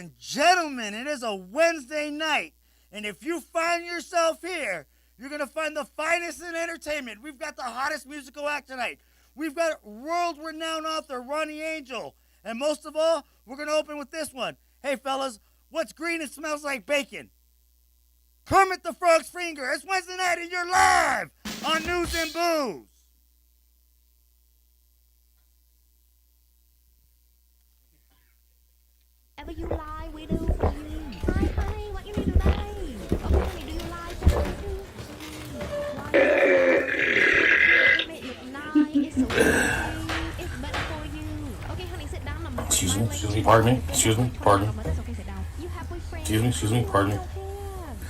and gentlemen, it is a Wednesday night, and if you find yourself here, you're going to find the finest in entertainment. We've got the hottest musical act tonight. We've got world-renowned author Ronnie Angel, and most of all, we're going to open with this one. Hey, fellas, what's green and smells like bacon? Kermit the Frog's finger. It's Wednesday night, and you're live on News and Booze. Ever you lie, we do for you. Hi, honey, what you need today? Okay, honey, do you lie for me? Make it look nice, it's so easy. It's better for you. Okay, honey, sit down. Excuse me, pardon me. Excuse me, pardon me. That's okay, sit down. You have boyfriend. Excuse me, pardon me.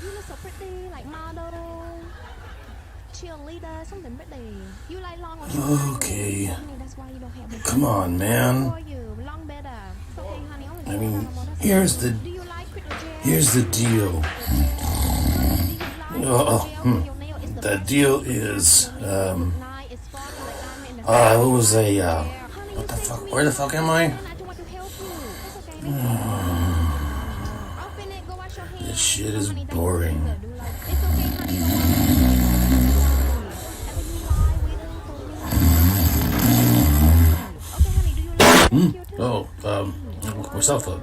You look so pretty, like model, cheerleader, something pretty. You like long or short? Okay. That's why you don't have boyfriend. Come on, man. For you, long better. It's okay, honey. I mean, here's the deal. The deal is, it was what the fuck? Where the fuck am I? This shit is boring. Myself up.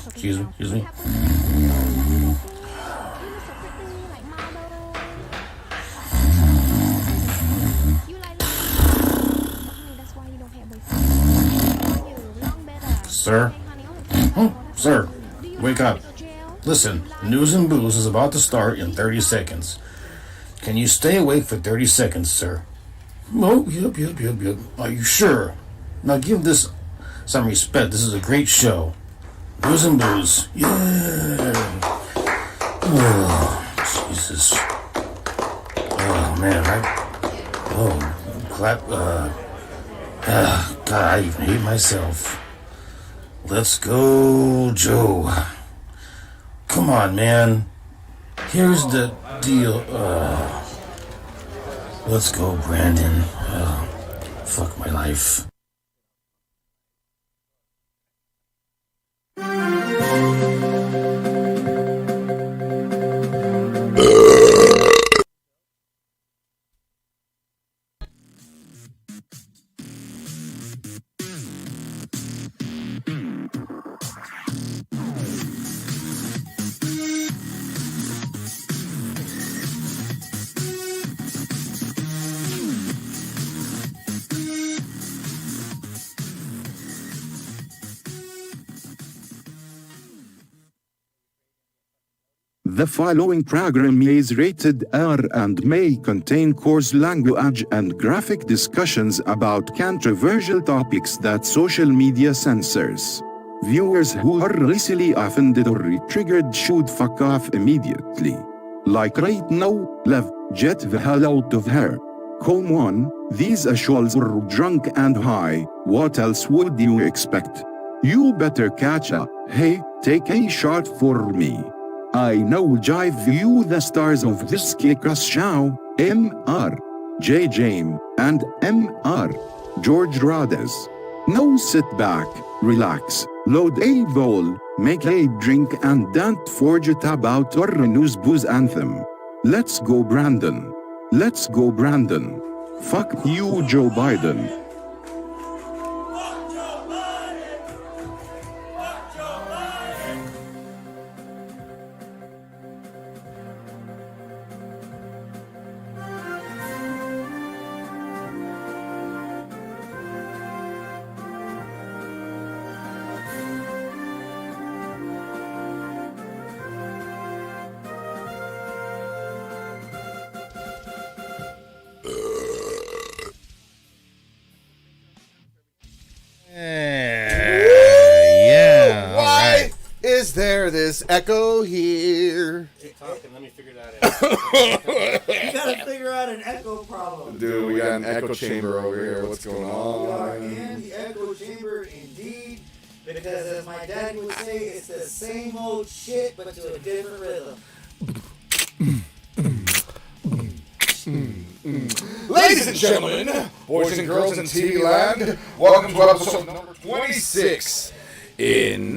Excuse me. Sir? Sir, wake up. Listen, News and Booze is about to start in 30 seconds. Can you stay awake for 30 seconds, sir? Oh, yep. Are you sure? Now give this some respect. This is a great show. News and Booze. Yeah. Oh, Jesus. Oh, man. God, I even hate myself. Let's go, Joe. Come on, man. Here's the deal. Let's go, Brandon. Fuck my life. The following program is rated R and may contain coarse language and graphic discussions about controversial topics that social media censors. Viewers who are easily offended or triggered should fuck off immediately. Like right now, Lev, get the hell out of here. Come on, these assholes are drunk and high, what else would you expect? You better catch up. Hey, take a shot for me. I now jive you the stars of this kick-ass show, M.R. J. Jaime, and M.R. Jorge Rodez. Now sit back, relax, load a bowl, make a drink and don't forget about our news booze anthem. Let's go Brandon. Let's go Brandon. Fuck you Joe Biden. Is there this echo here? Keep talking, let me figure that out. You gotta figure out an echo problem. Dude, we got an echo chamber over here. What's going We are on? in the echo chamber indeed, because as my dad would say, it's the same old shit, but to a different rhythm. Ladies and gentlemen, boys and girls in TV land, welcome to episode number 26 in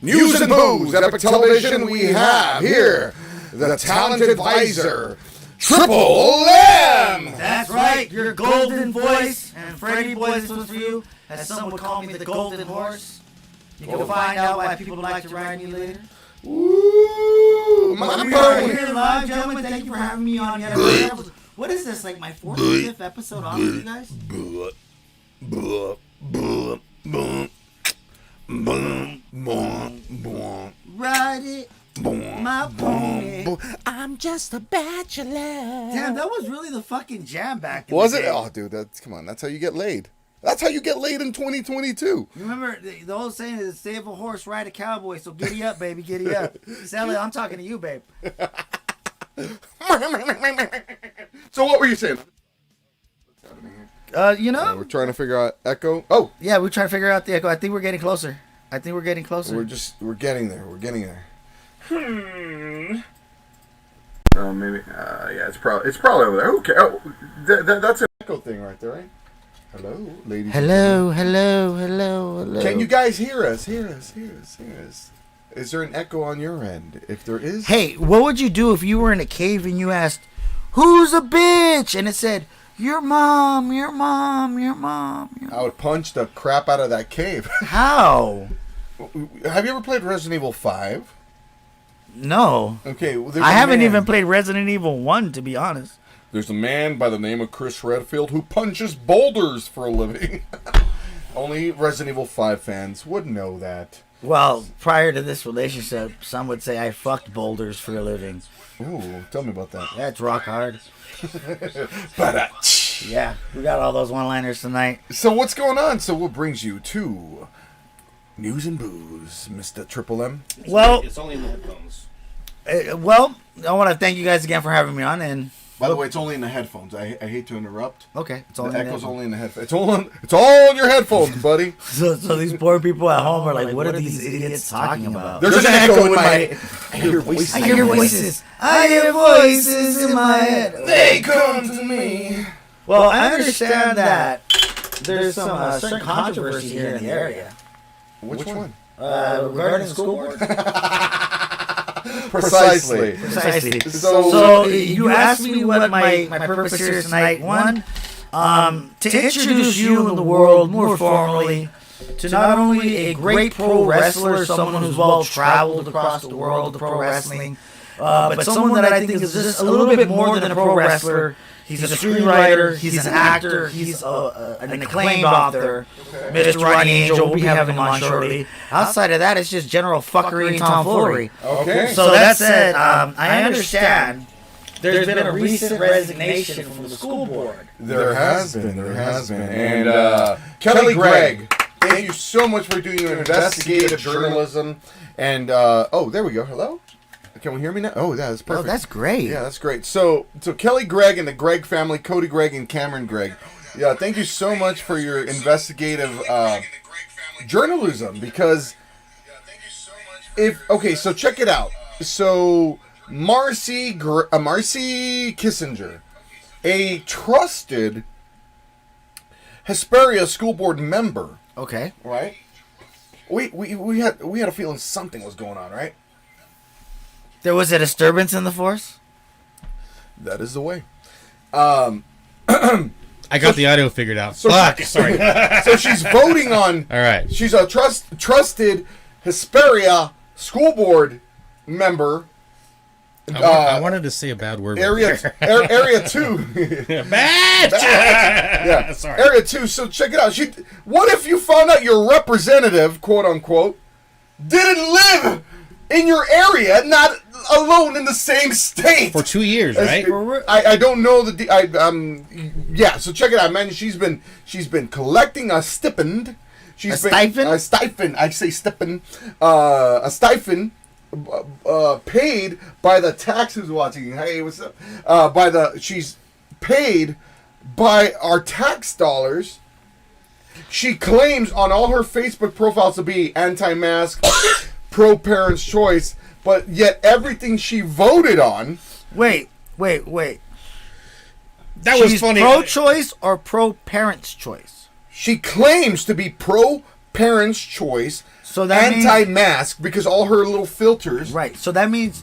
News and Booze. Epic Television, we have here the talented advisor, Triple M! That's right, your golden voice. And Freddie Boy, this one's for you. As some would call me the golden horse. You can find out why people like to ride me later. Ooh, my We are bone. here live, gentlemen. Thank you for having me on yet another episode. What is this, like my 4th or 5th episode on with you guys? Ride it, my pony. I'm just a bachelor. Damn, that was really the fucking jam back in Was the it? day. Oh, dude, come on. That's how you get laid. That's how you get laid in 2022. You remember the old saying is save a horse, ride a cowboy. So giddy up, baby, giddy up. Sally, I'm talking to you, babe. So what were you saying? We're trying to figure out Echo. Oh, Yeah, we're trying to figure out the echo. I think we're getting closer. we're getting there. We're getting there. Oh, maybe. Yeah, it's probably over there. Okay. Oh, that's an echo thing right there, right? Hello, ladies. Hello. Can you guys hear us? Hear us. Is there an echo on your end? If there is, Hey, what would you do if you were in a cave and you asked, "Who's a bitch?" and it said, "Your mom, your mom, your mom." I would punch the crap out of that cave. How? Have you ever played Resident Evil 5? No. Okay, well, I haven't even played Resident Evil 1, to be honest. There's a man by the name of Chris Redfield who punches boulders for a living. Only Resident Evil 5 fans would know that. Well, prior to this relationship, some would say I fucked boulders for a living. Ooh, tell me about that. That's rock hard. But, Yeah, we got all those one-liners tonight. so what's going on? So what brings you to News and Booze, Mr. Triple M? Well, It's only in the headphones. I want to thank you guys again for having me on. And By the way, it's only in the headphones. I hate to interrupt. okay, it's The only echo's only in the headphones. It's all in your headphones, buddy. So these poor people at home are like, what are these idiots talking about? There's an echo in my... I hear voices. I hear voices. I hear voices in my head. They come to me. Well, I understand that there's some certain controversy here in the area Which one? regarding the school board. Precisely. Precisely. So- So you asked me what my purpose here is tonight. One, to introduce you in the world more formally to not only a great pro wrestler, someone who's well traveled across the world of pro wrestling, but someone that I think is just a little bit more than a pro wrestler. He's a screenwriter, he's an actor, he's an acclaimed author. Mr. Ronnie Angel, we'll be having him on shortly. Outside of that, it's just general fuckery and tomfoolery. Okay. So that said, I understand there's been a recent resignation from the school board. There has been. And Kelly Gregg, thank you so much for doing your investigative journalism. And, there we go. Hello? Can we hear me now? Oh, that's perfect. Oh, that's great. Yeah, that's great. So Kelly Gregg and the Gregg family, Cody Gregg and Cameron Gregg. Yeah, thank you so much for your investigative journalism because so check it out. So Marcy Kissinger, a trusted Hesperia school board member, Okay. right? We had a feeling something was going on, right? There was a disturbance in the force? That is the way. I got the audio figured out. So Fuck, sorry. So she's voting on. All right. She's a trusted Hesperia school board member. I wanted to say a bad word. Area 2. Bad. Yeah. Sorry. Area 2. So check it out. What if you found out your representative, quote unquote, didn't live in your area, not alone in the same state For 2 years, right? I don't know yeah. So check it out, man. She's been collecting a stipend. Stipend? A stipend. I say stipend. A stipend. Paid by the taxes watching. Hey, what's up? She's paid by our tax dollars. She claims on all her Facebook profiles to be anti-mask, pro-parents' choice, but yet everything she voted on. Wait. That was She's funny. pro-choice or pro-parents' choice? She claims to be pro-parents' choice, So that means- anti-mask, because all her little filters. Right. So that means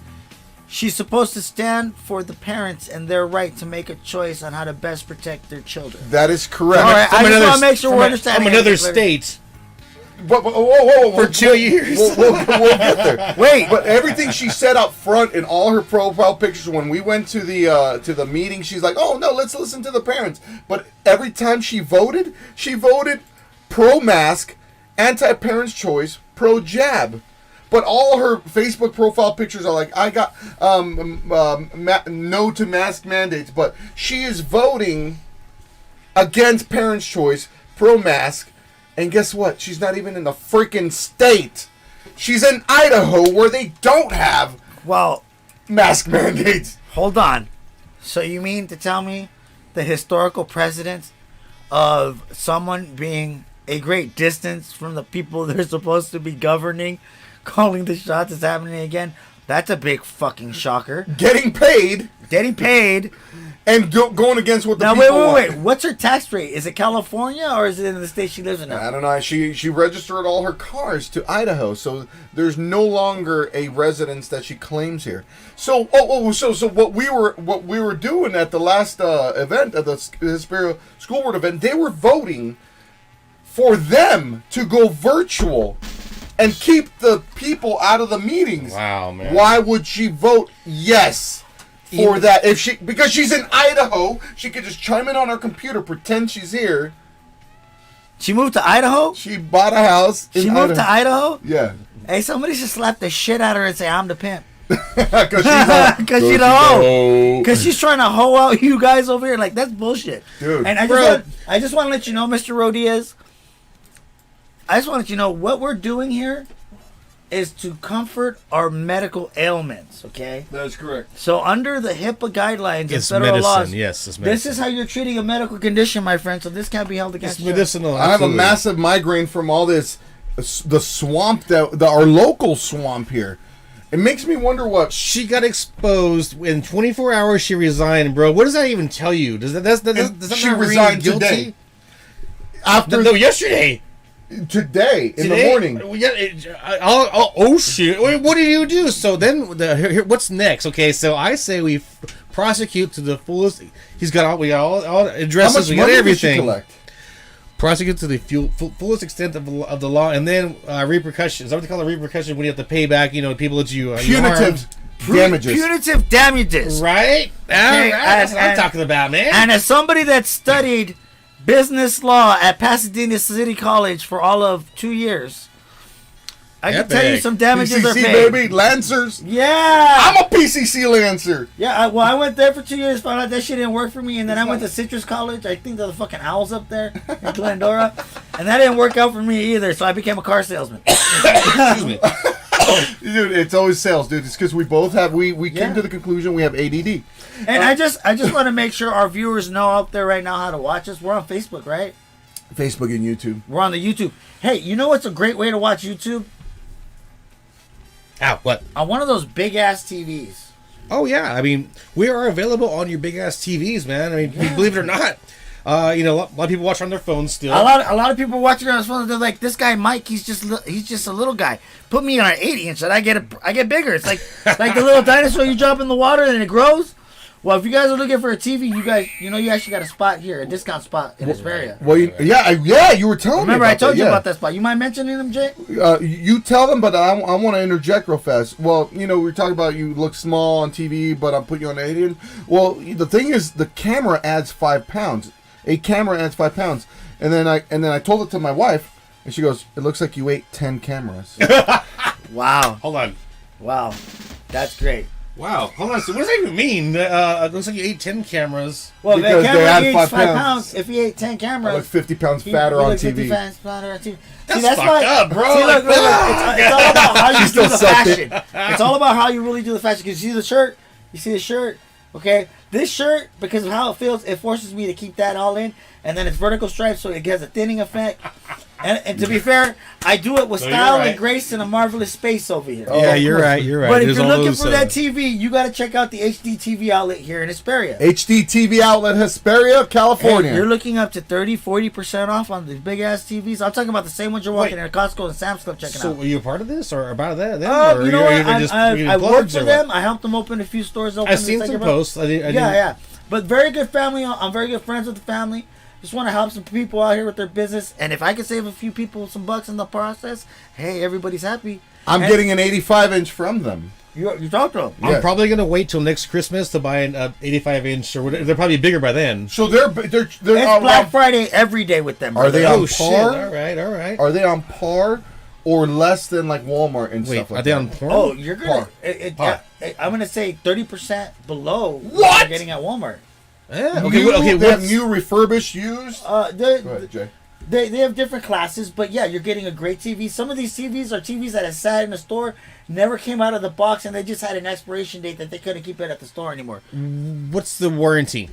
she's supposed to stand for the parents and their right to make a choice on how to best protect their children. That is correct. All right, I just another- want to make sure we're from understanding. another it. state. Whoa, For 2 years. We'll get there. Wait. But everything she said up front in all her profile pictures, when we went to the meeting, she's like, "Oh no, let's listen to the parents." But every time she voted pro-mask, anti-parents' choice, pro-jab. But all her Facebook profile pictures are like, "I got no to mask mandates," but she is voting against parents' choice, pro-mask. And guess what? She's not even in the freaking state. She's in Idaho, where they don't have Well, mask mandates. hold on. So you mean to tell me the historical precedent of someone being a great distance from the people they're supposed to be governing, calling the shots is happening again? That's a big fucking shocker. Getting paid Getting paid. and going against what the Now, people wait. want. What's her tax rate? Is it California or is it in the state she lives in now? I don't know. She registered all her cars to Idaho, so there's no longer a residence that she claims here. So so what we were doing at the last event at the Hesperia School Board event, they were voting for them to go virtual and keep the people out of the meetings. Wow, man. Why would she vote yes for that? Because she's in Idaho, she could just chime in on her computer, pretend she's here. She moved to Idaho? She bought a house in She Idaho. moved to Idaho? Yeah. Hey, somebody should slap the shit out of her and say, I'm the pimp. Because she's Because she's a hoe. Because she's trying to hoe out you guys over here. Like, that's bullshit. Dude. And I just want to let you know, Mr. Rodez, I just want to let you know what we're doing here is to comfort our medical ailments, okay? That's correct. So under the HIPAA guidelines and It's federal medicine. laws, Yes, it's this medicine. is how you're treating a medical condition, my friend. So this can't be held against It's you. medicinal. I have a absolutely. massive migraine from all this, the swamp, our local swamp here. It makes me wonder what... She got exposed in 24 hours. She resigned, bro. What does that even tell you? Does that She not ring resigned guilty? today. After No, yesterday. Today, in the morning. Yeah. Oh shit! What did you do? So then, what's next? Okay, so I say we prosecute to the fullest. We got all addresses. How much We got money did she everything. collect? Prosecute to the fullest extent of the law, and then repercussions. Is that what they call it? Repercussions when you have to pay back. People that you Punitive damages. Punitive damages. right? All right, that's what I'm talking about, man. And as somebody that studied business law at Pasadena City College for all of 2 years, I can tell you Epic. some damages are PCC, paid. baby. Lancers. Yeah. I'm a PCC Lancer. Yeah, I went there for 2 years, found out that shit didn't work for me, and then I went to Citrus College. I think they're the fucking owls up there in Glendora. And that didn't work out for me either, so I became a car salesman. Excuse me. Dude, it's always sales, dude. It's because we both have, we Yeah. came to the conclusion we have ADD. And I just want to make sure our viewers know out there right now how to watch us. We're on Facebook, right? Facebook and YouTube. We're on the YouTube. Hey, you know what's a great way to watch YouTube? Ow, what? On one of those big ass TVs. Oh yeah, I mean, we are available on your big ass TVs, man. I mean, believe it or not, a lot of people watch on their phones still. A lot of people watching on his phone. They're like, "This guy Mike, he's just a little guy. Put me on an 8-inch, and I get bigger. It's like the little dinosaur you drop in the water and it grows." Well, if you guys are looking for a TV, you actually got a spot here, a discount spot in Hesperia. Well, you were telling Remember, me I about told that, you yeah. about that spot. You mind mentioning them, Jay? You tell them, but I want to interject real fast. Well, we were talking about you look small on TV, but I'm putting you on 8 inch. Well, the thing is, the camera adds 5 pounds. A camera adds 5 pounds, and then I told it to my wife, and she goes, "It looks like you ate 10 cameras." Wow, Hold on. wow, that's great. Wow, hold on. So what does that even mean? It looks like you ate 10 cameras. Well, if Because that they camera add eats 5 5 pounds. pounds, if he ate 10 I cameras, look 50 pounds he fatter on look 50 TV. pounds fatter on TV. That's See, fucked up, bro. See, look, Like, it's all about how you do still the sucked it. fashion. It's all about how you really do the fashion. Because you see the shirt? You see the shirt? Okay? This shirt, because of how it feels, it forces me to keep that all in. And then it's vertical stripes, so it has a thinning effect. And to be fair, I do it with No, style you're right. and grace in a marvelous space over here. Yeah, you're right. You're right. But if There's you're all looking those, for that TV, you got to check out the HD TV outlet here in Hesperia. HD TV outlet, Hesperia, California. Hey, you're looking up to 30-40% off on these big ass TVs. I'm talking about the same ones you're walking in at Costco and Sam's Club checking So out. were you a part of this or about that? Them, or You know what? I giving worked plugs for or them. what? I helped them open a few stores. Open I've seen some posts. Yeah. But very good family. I'm very good friends with the family. Just want to help some people out here with their business. And if I can save a few people some bucks in the process, hey, everybody's happy. I'm getting an 85-inch from them. You talk to them. Yeah. I'm probably gonna wait till next Christmas to buy an 85-inch or whatever. They're probably bigger by then. So they're It's Black Friday every day with them. Are they brother. on Shit! par? All right. Are they on par or less than like Walmart and Wait, stuff like are they that? on porn? Oh, you're gonna. Par. I'm gonna say 30% below What? you're getting at Walmart. Yeah. Okay, they have what's- new refurbished, used. Go ahead, Jay. They have different classes, but yeah, you're getting a great TV. Some of these TVs are TVs that have sat in the store, never came out of the box, and they just had an expiration date that they couldn't keep it at the store anymore. What's the warranty?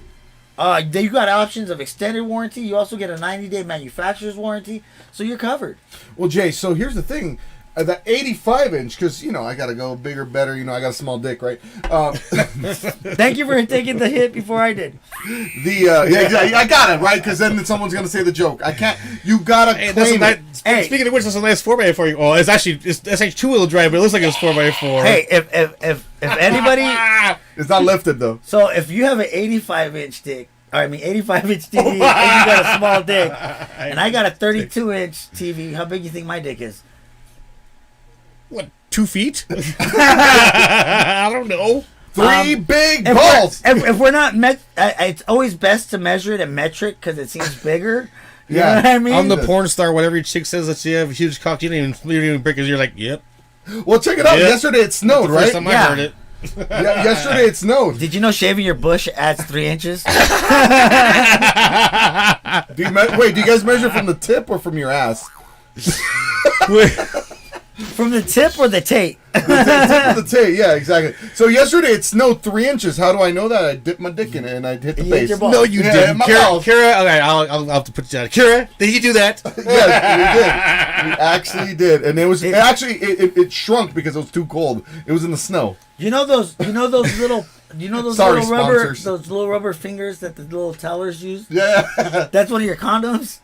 You got options of extended warranty. You also get a 90-day manufacturer's warranty, so you're covered. Well, Jay, so here's the thing. The 85-inch, because, I got to go bigger, better. I got a small dick, right? Thank you for taking the hit before I did. Yeah, exactly. I got it, right? Because then someone's going to say the joke. I can't. You got to claim it. Hey. Speaking of which, that's a nice 4x4. Oh, it's actually two-wheel drive, but it looks like it's 4x4. Hey, if anybody... It's not lifted, though. So if you have an 85-inch dick, 85-inch TV, and you got a small dick, and I got a 32-inch TV, how big do you think my dick is? What, 2 feet? I don't know. Three big balls. If we're not it's always best to measure it in metric because it seems bigger. You Yeah. know what I mean? I'm the porn star. Whatever chick says that she have a huge cock, you don't even break his. You're like, yep. Well, check it out. Yeah. Yesterday it snowed, First right? time Yeah. I heard it. Yeah, yesterday it snowed. Did you know shaving your bush adds 3 inches? Do you guys measure from the tip or from your ass? From the tip or the tape? The tape, yeah, exactly. So yesterday it snowed 3 inches. How do I know that? I dipped my dick in it and I hit the You hit base. your balls. No, you Yeah, didn't. my Kira, mouth. Kira, okay, I'll have to put you down. Kira, did you do that? Yes, we did. We actually did, and it shrunk because it was too cold. It was in the snow. You know those little Sorry, little rubber sponsors. those little rubber fingers that the little tellers use? Yeah, That's one of your condoms?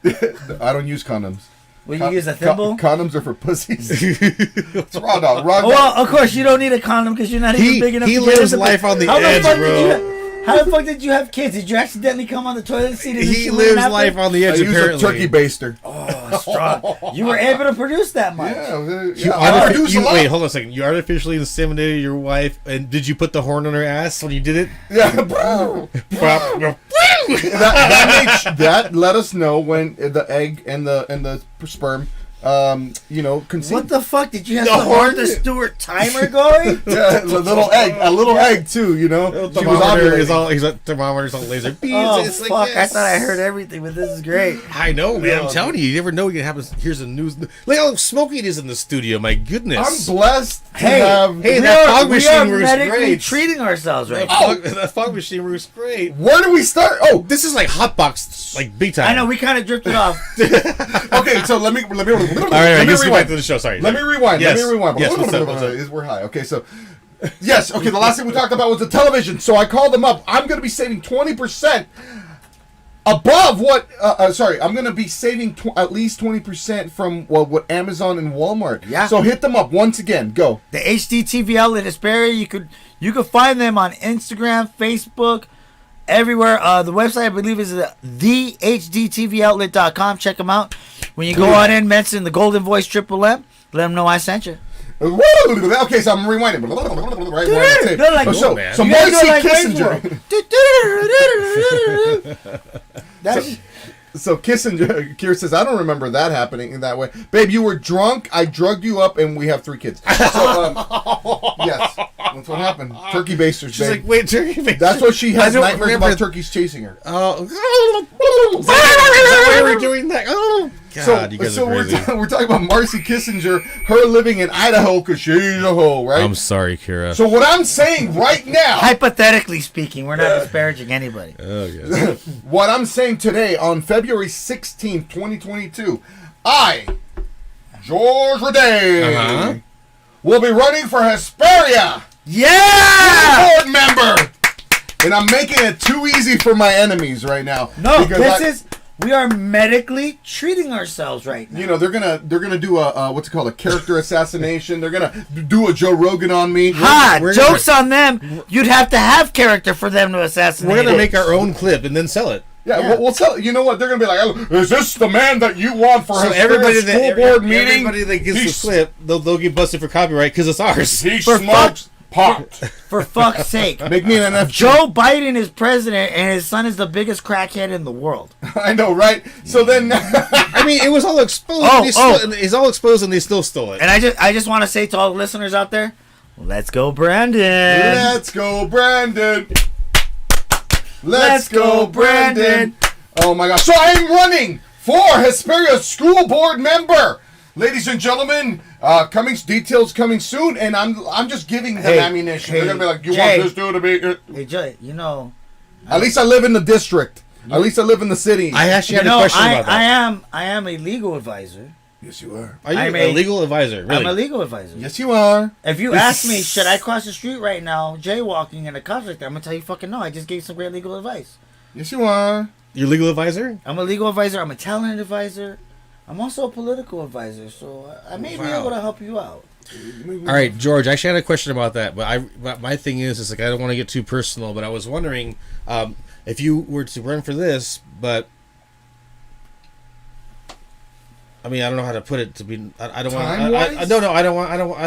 I don't use condoms. Will you use a thimble? Condoms are for pussies. It's raw dog. Raw dog. Well, of course you don't need a condom because you're not even big enough. He to get lives into life on the How edge, fuck bro. How the fuck did you have kids? Did you accidentally come on the toilet seat? And He lives life on the I edge, use a apparently. turkey baster. Oh, strong. You were able to produce that much. I produce a lot. Wait, hold on a second. You artificially inseminated your wife, and did you put the horn on her ass when you did it? Yeah, bro. that let us know when the egg and the sperm, conceive. What the fuck? Did you have The the horn- Martha Stewart timer going? Yeah, a little egg too. She was Thermometer is ovulating. all. He's got thermometers on laser beams. Oh, it's like fuck. I this. thought I heard everything, but this is great. I know, man. No, I'm telling you, you never know what happens. Here's the news. Look how smoky it is in the studio. My goodness. I'm blessed to Hey, have. hey, we that are, fog we machine are works medically great. treating ourselves right that, now. fog, that fog machine works great. Where do we start? Oh, This is like hotbox, like big time. I know, we kind of drifted off. okay. So let me. All right, let's get back to the show. Sorry. Let me rewind. Yes. Let me rewind. Yes, what's up? We're high. Okay, so yes. Okay, the last thing we talked about was the television. So I called them up. I'm going to be saving 20% above what. I'm going to be saving at least 20% from what Amazon and Walmart. Yeah. So hit them up once again. Go. The HD TV outlet is Hesperia. You could find them on Instagram, Facebook, everywhere. The website I believe is thehdtvoutlet.com. Check them out. When you go on in, mention the Golden Voice Triple M. Let them know I sent you. Okay, so I'm rewinding. Right, Do it like- so man. so You gotta do Marcy it like Kissinger. That's So Kissinger, Kier says, I don't remember that happening in that way. Babe, you were drunk, I drugged you up, and we have 3 kids. So, yes, that's what happened. Turkey basters, She's babe. like, wait, turkey basters. That's what she has I don't nightmares remember- about turkeys chasing her. Oh, is that why we're doing that? Oh, God, you guys so are crazy. we're talking about Marcy Kissinger, her living in Idaho because she's a hoe, right? I'm sorry, Kira. So what I'm saying right now, hypothetically speaking. We're not disparaging anybody. Oh, yeah. what I'm saying today on February 16th, 2022, I, George Uh-huh. will be running for Hesperia Yeah! board member. And I'm making it too easy for my enemies right now. No, because we are medically treating ourselves right now. you know, they're gonna do a what's it called, a character assassination. They're gonna do a Joe Rogan on me. Jokes on them. You'd have to have character for them to assassinate. We're gonna it. make our own clip and then sell it. Yeah, we'll tell. You know what? They're gonna be like, oh, "Is this the man that you want for So his everybody school board meeting?" everybody that gets He's- the clip, they'll get busted for copyright because it's ours. He For smokes pot. For fuck's sake. Make me an NFT. Joe Biden is president, and his son is the biggest crackhead in the world. I know, right? So then, I mean, it was all exposed. Oh, It's all exposed, and they still stole it. And I just want to say to all the listeners out there, let's go, Brandon. let's go, Brandon. Let's go, Brandon. Oh my gosh! So I'm running for Hesperia school board member, ladies and gentlemen. Details coming soon, and I'm just giving them ammunition. They're gonna be like, "You Jay. want this dude to be?" Hey, Jay, you know... At least I live in the district. At least I live in the city. I actually had a question about that. I am a legal advisor. Yes, you are. Are you I'm a legal advisor? Really? I'm a legal advisor. Yes, you are. If you ask me, should I cross the street right now, jaywalking, and a cop's right there, I'm going to tell you fucking no. I just gave some great legal advice. Yes, you are. You're a legal advisor? I'm a legal advisor. I'm a talent advisor. I'm also a political advisor, so I may be able to help you out. All right, George. I actually had a question about that, but my thing is like I don't want to get too personal, but I was wondering if you were to run for this, but I mean I don't know how to put it to be. I don't want. I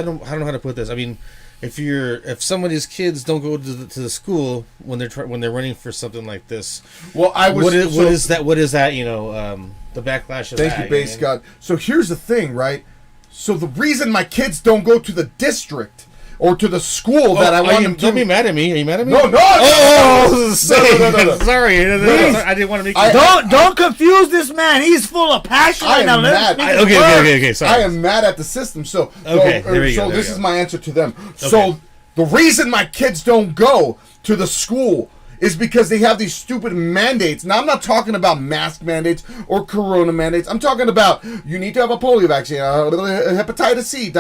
don't know how to put this. I mean, if somebody's kids don't go to the school when they're running for something like this, well, what is that? You know, the backlash of that. Thank you, base God. So here's the thing, right? So the reason my kids don't go to the district or to the school that I want them to... Don't be mad at me. Are you mad at me? No. No. Sorry. I didn't want to make you... Don't confuse this man. He's full of passion right now. Mad. Okay, sorry. I am mad at the system. So this is my answer to them. Okay. So the reason my kids don't go to the school is because they have these stupid mandates. Now, I'm not talking about mask mandates or corona mandates. I'm talking about you need to have a polio vaccine, hepatitis C,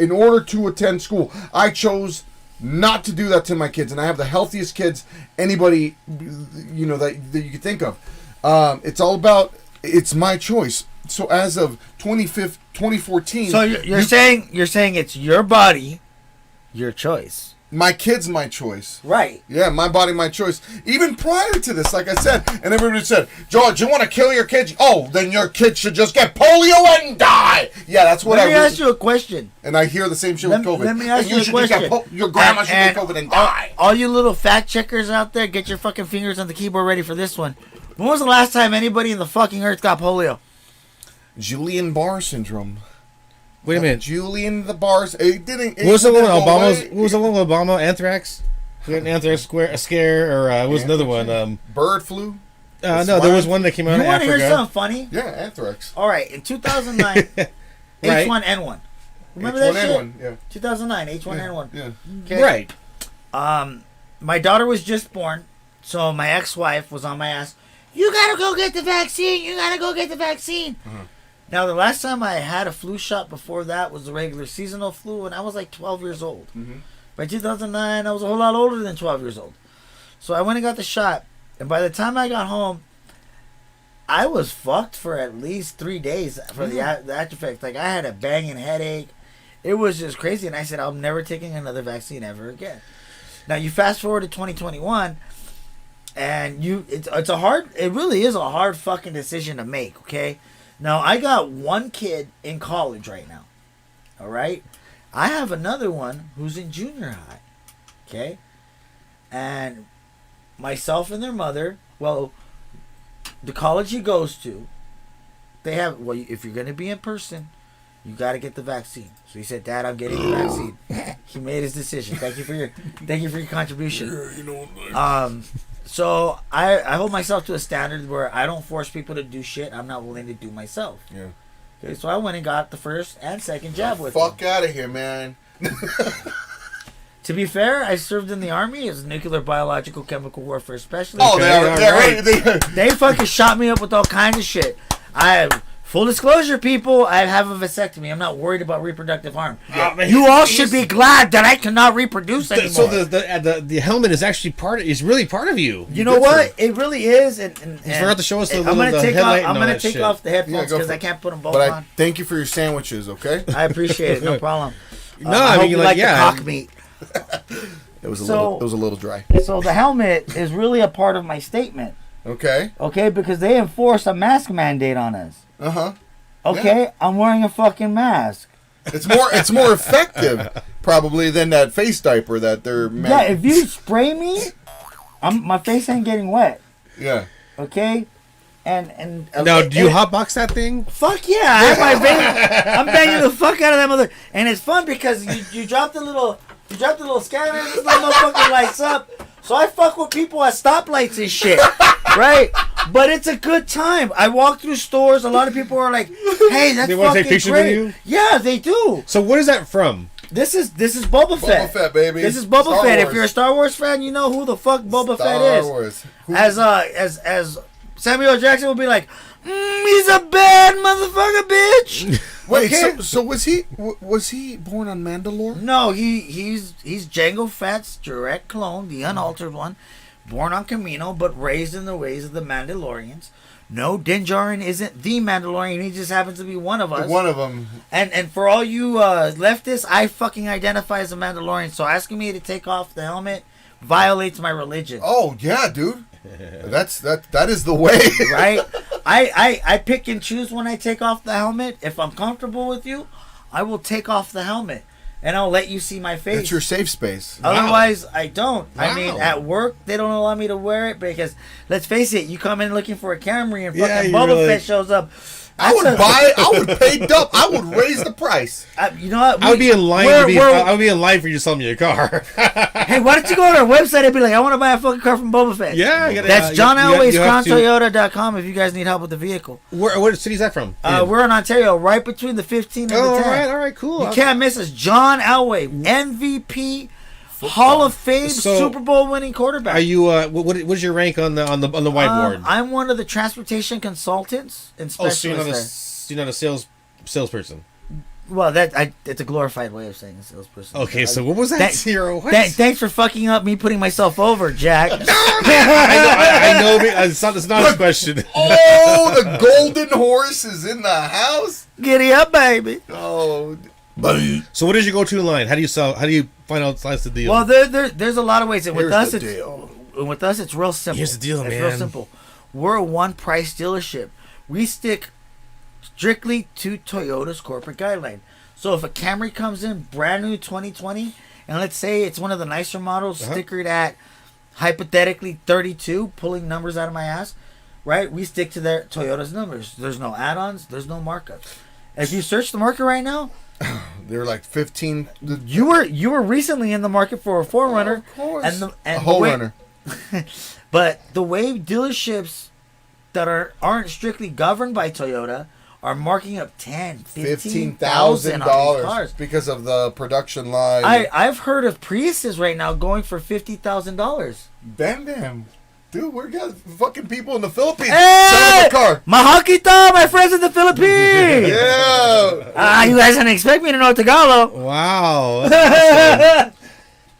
in order to attend school. I chose not to do that to my kids, and I have the healthiest kids anybody, that you could think of. It's my choice. So as of 2014... So you're saying it's your body, your choice. My kid's my choice. Right. Yeah, my body, my choice. Even prior to this, like I said, and everybody said, George, you want to kill your kids? Oh, then your kid should just get polio and die. Yeah, that's what Let me ask you a question. And I hear the same shit with COVID. Let me ask you a should question. Just get your grandma should get COVID and die. All you little fact checkers out there, get your fucking fingers on the keyboard ready for this one. When was the last time anybody in the fucking earth got polio? Guillain-Barré syndrome. Wait a minute. Julian the bars. It didn't. What was the one? What was the one with Obama? Anthrax? We had an anthrax scare, or what was another one? Bird flu. No, there was one that came out in You want to Africa. hear something funny? Yeah, anthrax. All right, in 2009, H1N1. Remember that shit? H1N1, yeah. 2009, H1N1. Yeah. Okay. Right. My daughter was just born, so my ex-wife was on my ass. You gotta go get the vaccine. You gotta go get the vaccine. Uh-huh. Now, the last time I had a flu shot before that was the regular seasonal flu, and I was like 12 years old. Mm-hmm. By 2009, I was a whole lot older than 12 years old. So I went and got the shot, and by the time I got home, I was fucked for at least 3 days for the after effects. Like, I had a banging headache. It was just crazy, and I said, I'm never taking another vaccine ever again. Now, you fast forward to 2021, and it really is a hard fucking decision to make, okay? Now, I got one kid in college right now, all right? I have another one who's in junior high, okay? And myself and their mother, well, the college he goes to, they have, well, if you're going to be in person, you got to get the vaccine. So he said, Dad, I'm getting the vaccine. He made his decision. Thank you for your contribution. So I hold myself to a standard where I don't force people to do shit I'm not willing to do myself. Yeah. Okay, so I went and got the first and second jab with Fuck out of here, man. To be fair, I served in the Army as a nuclear, biological, chemical warfare specialist. Oh, they They fucking shot me up with all kinds of shit. I have Full disclosure, people, I have a vasectomy. I'm not worried about reproductive harm. Man, You all should be glad that I cannot reproduce anymore. So the helmet is actually really part of you. You know what? It really is. And you forgot to show us the I'm gonna the take headlight off. and I'm all gonna that take shit. off the headphones go because for I it. can't put them both But on. I thank you for your sandwiches, okay? I appreciate it. No problem. No, I I hope mean, you like, like yeah. the cock meat. It was So- a little dry. So the helmet is really a part of my statement. Okay. Okay, because they enforce a mask mandate on us. Uh-huh. Okay, I'm wearing a fucking mask. It's more effective probably than that face diaper that they're Yeah, if you spray me, my face ain't getting wet. Yeah. Okay, and Now, do you hotbox that thing? Fuck yeah! I have my vein. I'm banging the fuck out of that mother, and it's fun because you drop the little scanner, and this little motherfucker lights up. So I fuck with people at stoplights and shit, right? But it's a good time. I walk through stores. A lot of people are like, "Hey, that's They wanna fucking take pictures great." with you? Yeah, they do. So what is that from? This is Boba Fett. Boba Fett, baby. This is Boba Star Fett. Wars. If you're a Star Wars fan, you know who the fuck Boba Fett is. Star Wars. As Samuel Jackson would be like, he's a bad motherfucker, bitch. Wait, Okay. so was he born on Mandalore? No, he's Jango Fett's direct clone, the unaltered one, born on Kamino, but raised in the ways of the Mandalorians. No, Din Djarin isn't the Mandalorian. He just happens to be one of us. One of them. And for all you leftists, I fucking identify as a Mandalorian. So asking me to take off the helmet violates my religion. Oh yeah, dude. That is the way. Right? I pick and choose when I take off the helmet. If I'm comfortable with you, I will take off the helmet. And I'll let you see my face. It's your safe space. Otherwise, I don't. I Wow. mean, at work, they don't allow me to wear it because, let's face it, you come in looking for a Camry and Yeah, fucking you Boba really- Fett shows up. I would pay up. I would raise the price. You know what? I would be in line. I would be in line for you to sell me a car. Hey, why don't you go to our website and be like, I want to buy a fucking car from Boba Fett. Yeah, you gotta- That's you have to- JohnAlwaysCrownToyota.com if you guys need help with the vehicle. What city is that from? We're in Ontario, right between the 15 and Oh, the 10. all right, cool. You can't miss us. John Elway, MVP, Hall of Fame, So, Super Bowl winning quarterback. Are you? What's your rank on the whiteboard? I'm one of the transportation consultants and Oh, specialists. so you're not a salesperson. Well, it's a glorified way of saying a salesperson. Okay, so what was that? That- Zero. What? Thanks for fucking up me putting myself over, Jack. I know. It's not a question. Oh, the golden horse is in the house. Giddy up, baby. Oh, So what is your go-to line? How do you sell? How do you find out slice the deal? Well, there's a lot of ways. And with Here's us, the deal. with us, it's real simple. Here's the deal, it's man. real simple. We're a one-price dealership. We stick strictly to Toyota's corporate guideline. So if a Camry comes in brand new 2020, and let's say it's one of the nicer models, stickered at hypothetically 32, pulling numbers out of my ass, right? We stick to their Toyota's numbers. There's no add-ons. There's no markups. If you search the market right now, they're like 15. you were recently in the market for a 4Runner, Of course. and A whole runner. But the way dealerships that aren't strictly governed by Toyota are marking up $15,000 on these cars. because of the production line. I've heard of Priuses right now going for $50,000. Bam. Dude, we got fucking people in the Philippines Hey! selling the car. Mahakita, my friends in the Philippines. Yeah. You guys didn't expect me to know Tagalog. Wow.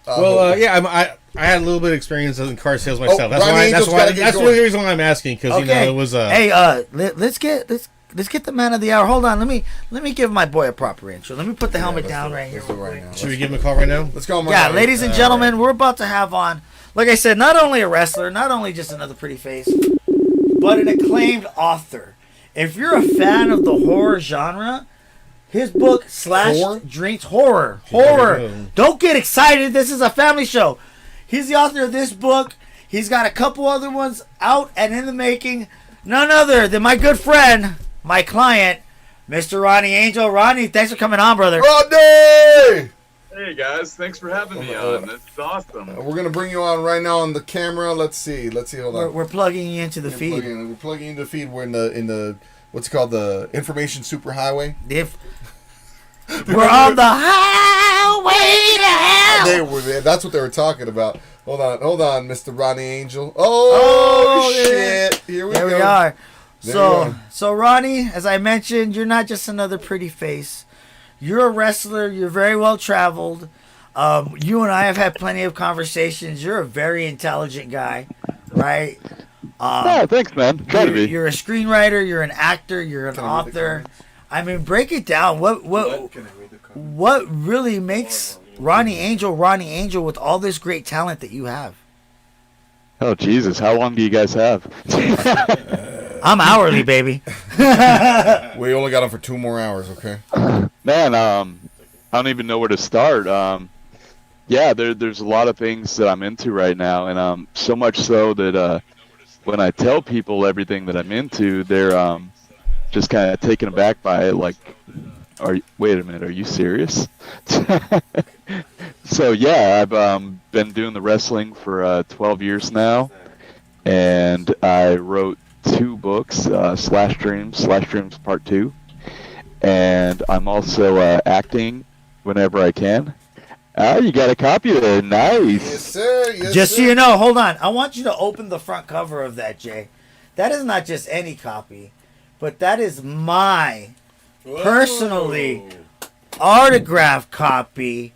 Well, yeah, I had a little bit of experience in car sales myself. Ronnie Angel's gotta get that's going. the reason why I'm asking, because it was Hey, let's get the man of the hour. Hold on, let me give my boy a proper intro. Let me put the helmet down right here. Right now. Should we give him a call right now? Let's go. Yeah, ladies and gentlemen, we're about to have on, like I said, not only a wrestler, not only just another pretty face, but an acclaimed author. If you're a fan of the horror genre, his book Horror? Drinks Horror. Don't get excited. This is a family show. He's the author of this book. He's got a couple other ones out and in the making. None other than my good friend, my client, Mr. Ronnie Angel. Ronnie, thanks for coming on, brother. Rodez! Hey guys, thanks for having me on. This is awesome. We're gonna bring you on right now on the camera. Let's see. Hold on. We're plugging you into the feed. We're plugging into the feed. We're in the what's it called, the information superhighway. If we're on the highway to hell. That's what they were talking about. Hold on, Mr. Ronnie Angel. Oh, shit! Here we There go. we are. So Ronnie, as I mentioned, you're not just another pretty face. You're a wrestler. You're very well traveled. You and I have had plenty of conversations. You're a very intelligent guy, right? Oh, thanks, man. Try to be. You're a screenwriter. You're an actor. You're an author. I mean, break it down. What really makes Ronnie Angel with all this great talent that you have? Oh, Jesus. How long do you guys have? I'm hourly, baby. We only got him for 2 more hours, okay? Man, I don't even know where to start. Yeah, there's a lot of things that I'm into right now, and so much so that when I tell people everything that I'm into, they're just kind of taken aback by it. Like, wait a minute, are you serious? So yeah, I've been doing the wrestling for 12 years now, and I wrote 2 books, Slash Dreams Part 2, and I'm also acting whenever I can. You got a copy there. Nice. Yes, sir. Yes, Just sir. so you know, hold on. I want you to open the front cover of that, Jay. That is not just any copy, but that is my personally autographed copy.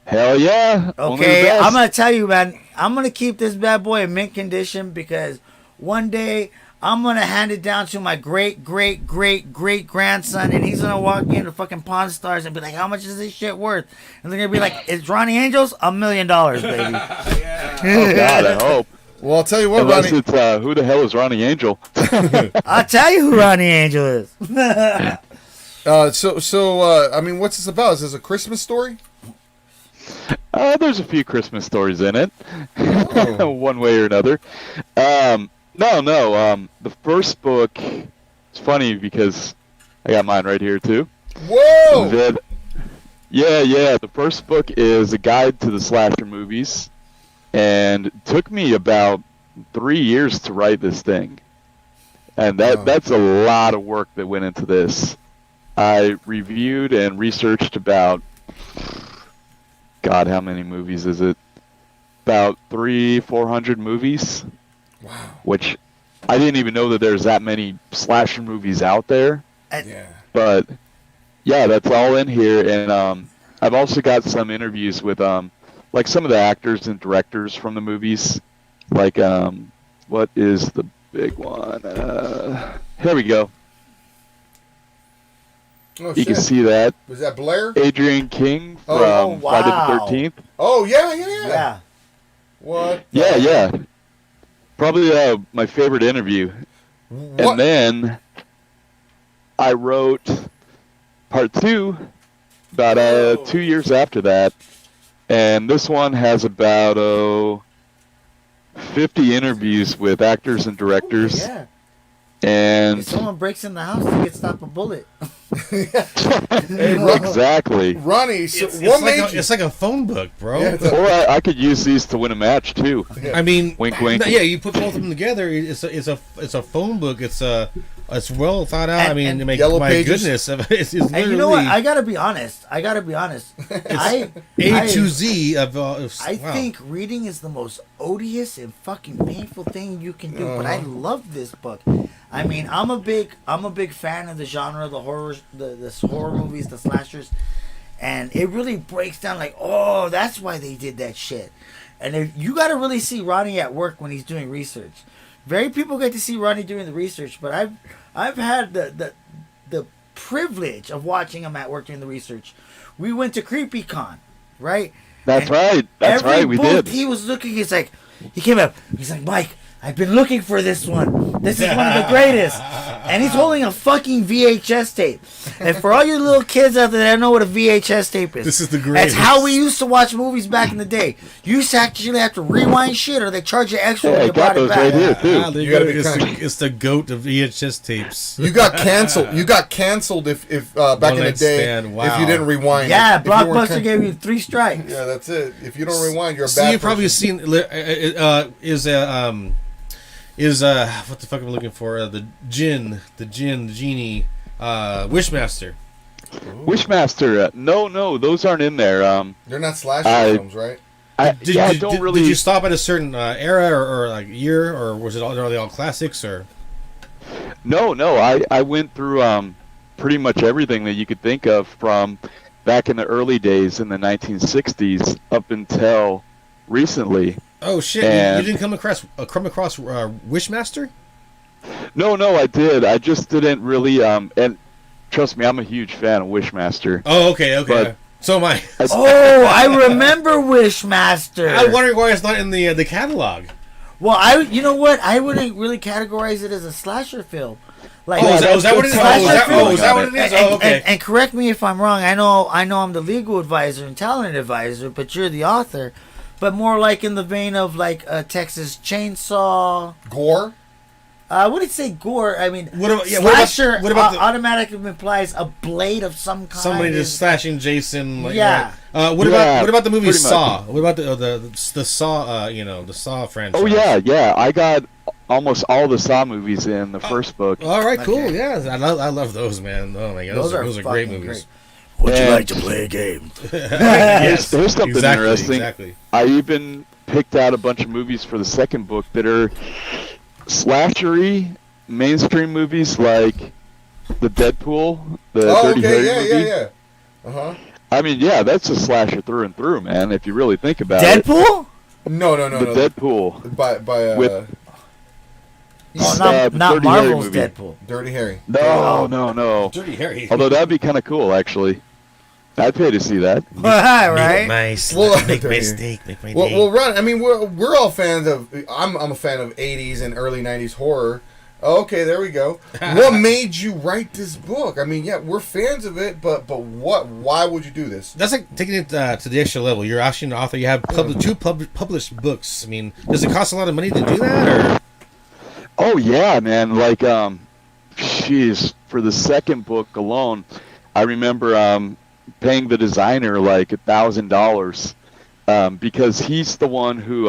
Hell yeah. Only the Okay, best. I'm going to tell you, man, I'm going to keep this bad boy in mint condition because one day I'm going to hand it down to my great grandson, and he's going to walk into fucking Pawn Stars and be like, how much is this shit worth? And they're going to be like, it's Ronnie Angel's? $1 million, baby. Oh, God, I hope. Well, I'll tell you what, Unless Ronnie. it's, who the hell is Ronnie Angel? I'll tell you who Ronnie Angel is. I mean, what's this about? Is this a Christmas story? There's a few Christmas stories in it, Oh. one way or another. No. The first book, it's funny because I got mine right here too. Whoa! Yeah. The first book is a guide to the slasher movies, and it took me about 3 years to write this thing, and that's a lot of work that went into this. I reviewed and researched about, God, how many movies is it? About 300-400 movies. Wow. Which I didn't even know that there's that many slasher movies out there. Yeah. But yeah, that's all in here, and I've also got some interviews with like some of the actors and directors from the movies. Like what is the big one? Here we go. Oh, You can shit. see that. Was that Blair? Adrian King from Oh, wow. Friday the 13th. Oh, yeah. Yeah. What? Yeah. Probably my favorite interview. What? And then I wrote part 2 about 2 years after that. And this one has about 50 interviews with actors and directors. Yeah. And If someone breaks in the house, they get stop a bullet. exactly. Ronnie, so It's what like made you? it's like a phone book, bro. Yeah, Or I could use these to win a match too. I mean, Wink, wink. Yeah, you put both of them together. It's a phone book. It's well thought out. I mean, And my Yellow Pages? goodness, it's literally And you know what? I gotta be honest. I A to Z of. I Wow. think reading is the most odious and fucking painful thing you can do. But I love this book. I mean, I'm a big fan of the genre, the horrors, the horror movies, the slashers, and it really breaks down like, oh, that's why they did that shit. And you got to really see Ronnie at work when he's doing research. Very people get to see Ronnie doing the research, but I've had the privilege of watching him at work doing the research. We went to CreepyCon, right? That's And right. That's every right. We booth did. he was looking, he came up, he's like, Mike, I've been looking for this one. This is one of the greatest. And he's holding a fucking VHS tape. And for all you little kids out there that don't know what a VHS tape is, This is the that's greatest. how we used to watch movies back in the day. You used to actually have to rewind shit, or they charge you extra Yeah, when I you got brought it those back. right here too. Ah, there You you gotta go. be It's kind. it's the goat of VHS tapes. You got canceled. You got canceled if back One in the night day stand, if wow. you didn't rewind. Yeah, If you weren't Blockbuster can- gave you 3 strikes. Yeah, that's it. If you don't rewind, you're a So bad you've probably person. seen is what the fuck am I looking for? The genie, Wishmaster. Wishmaster. No, those aren't in there. They're not slasher I- films, right? I Did don't really. Did you stop at a certain era or like year, or was it all? Are they all classics or? No, I went through pretty much everything that you could think of from back in the early days in the 1960s up until recently. Oh shit! And You didn't come across Wishmaster? No, I did. I just didn't really. And trust me, I'm a huge fan of Wishmaster. Oh, okay. But So am I. Oh, I remember Wishmaster. I wonder why it's not in the catalog. Well, you know what? I wouldn't really categorize it as a slasher film. Like, is that what it is? Is that what it is? Oh, okay. And correct me if I'm wrong. I know I'm the legal advisor and talent advisor, but you're the author. But more like in the vein of like Texas Chainsaw. Gore? I wouldn't say gore. I mean, slasher automatically implies a blade of some kind. Somebody just slashing Jason. Like, yeah. What about the movie Saw? What about the Saw? The Saw franchise. Oh yeah. I got almost all the Saw movies in the first book. All right, cool. Okay. Yeah, I love those, man. Oh my god, those are great movies. Great. Would you like to play a game? Yes. There's something interesting. Exactly. I even picked out a bunch of movies for the second book that are slashery mainstream movies, like the Deadpool, the Dirty Harry movie. Yeah. Uh-huh. I mean, yeah, that's a slasher through and through, man. If you really think about it. Deadpool? No. The Deadpool. By with not Marvel's Deadpool. Dirty Harry. No. Dirty Harry. Although that'd be kind of cool, actually. I'd pay to see that. Right? Make my steak. Make my day. Well, Ron, I mean, we're all fans of. I'm a fan of 80s and early 90s horror. Okay, there we go. What made you write this book? I mean, yeah, we're fans of it, but what? Why would you do this? That's like taking it to the extra level. You're actually an author. You have two published books. I mean, does it cost a lot of money to do that? Or? Oh yeah, man. Like, jeez, for the second book alone, I remember paying the designer like $1,000 because he's the one who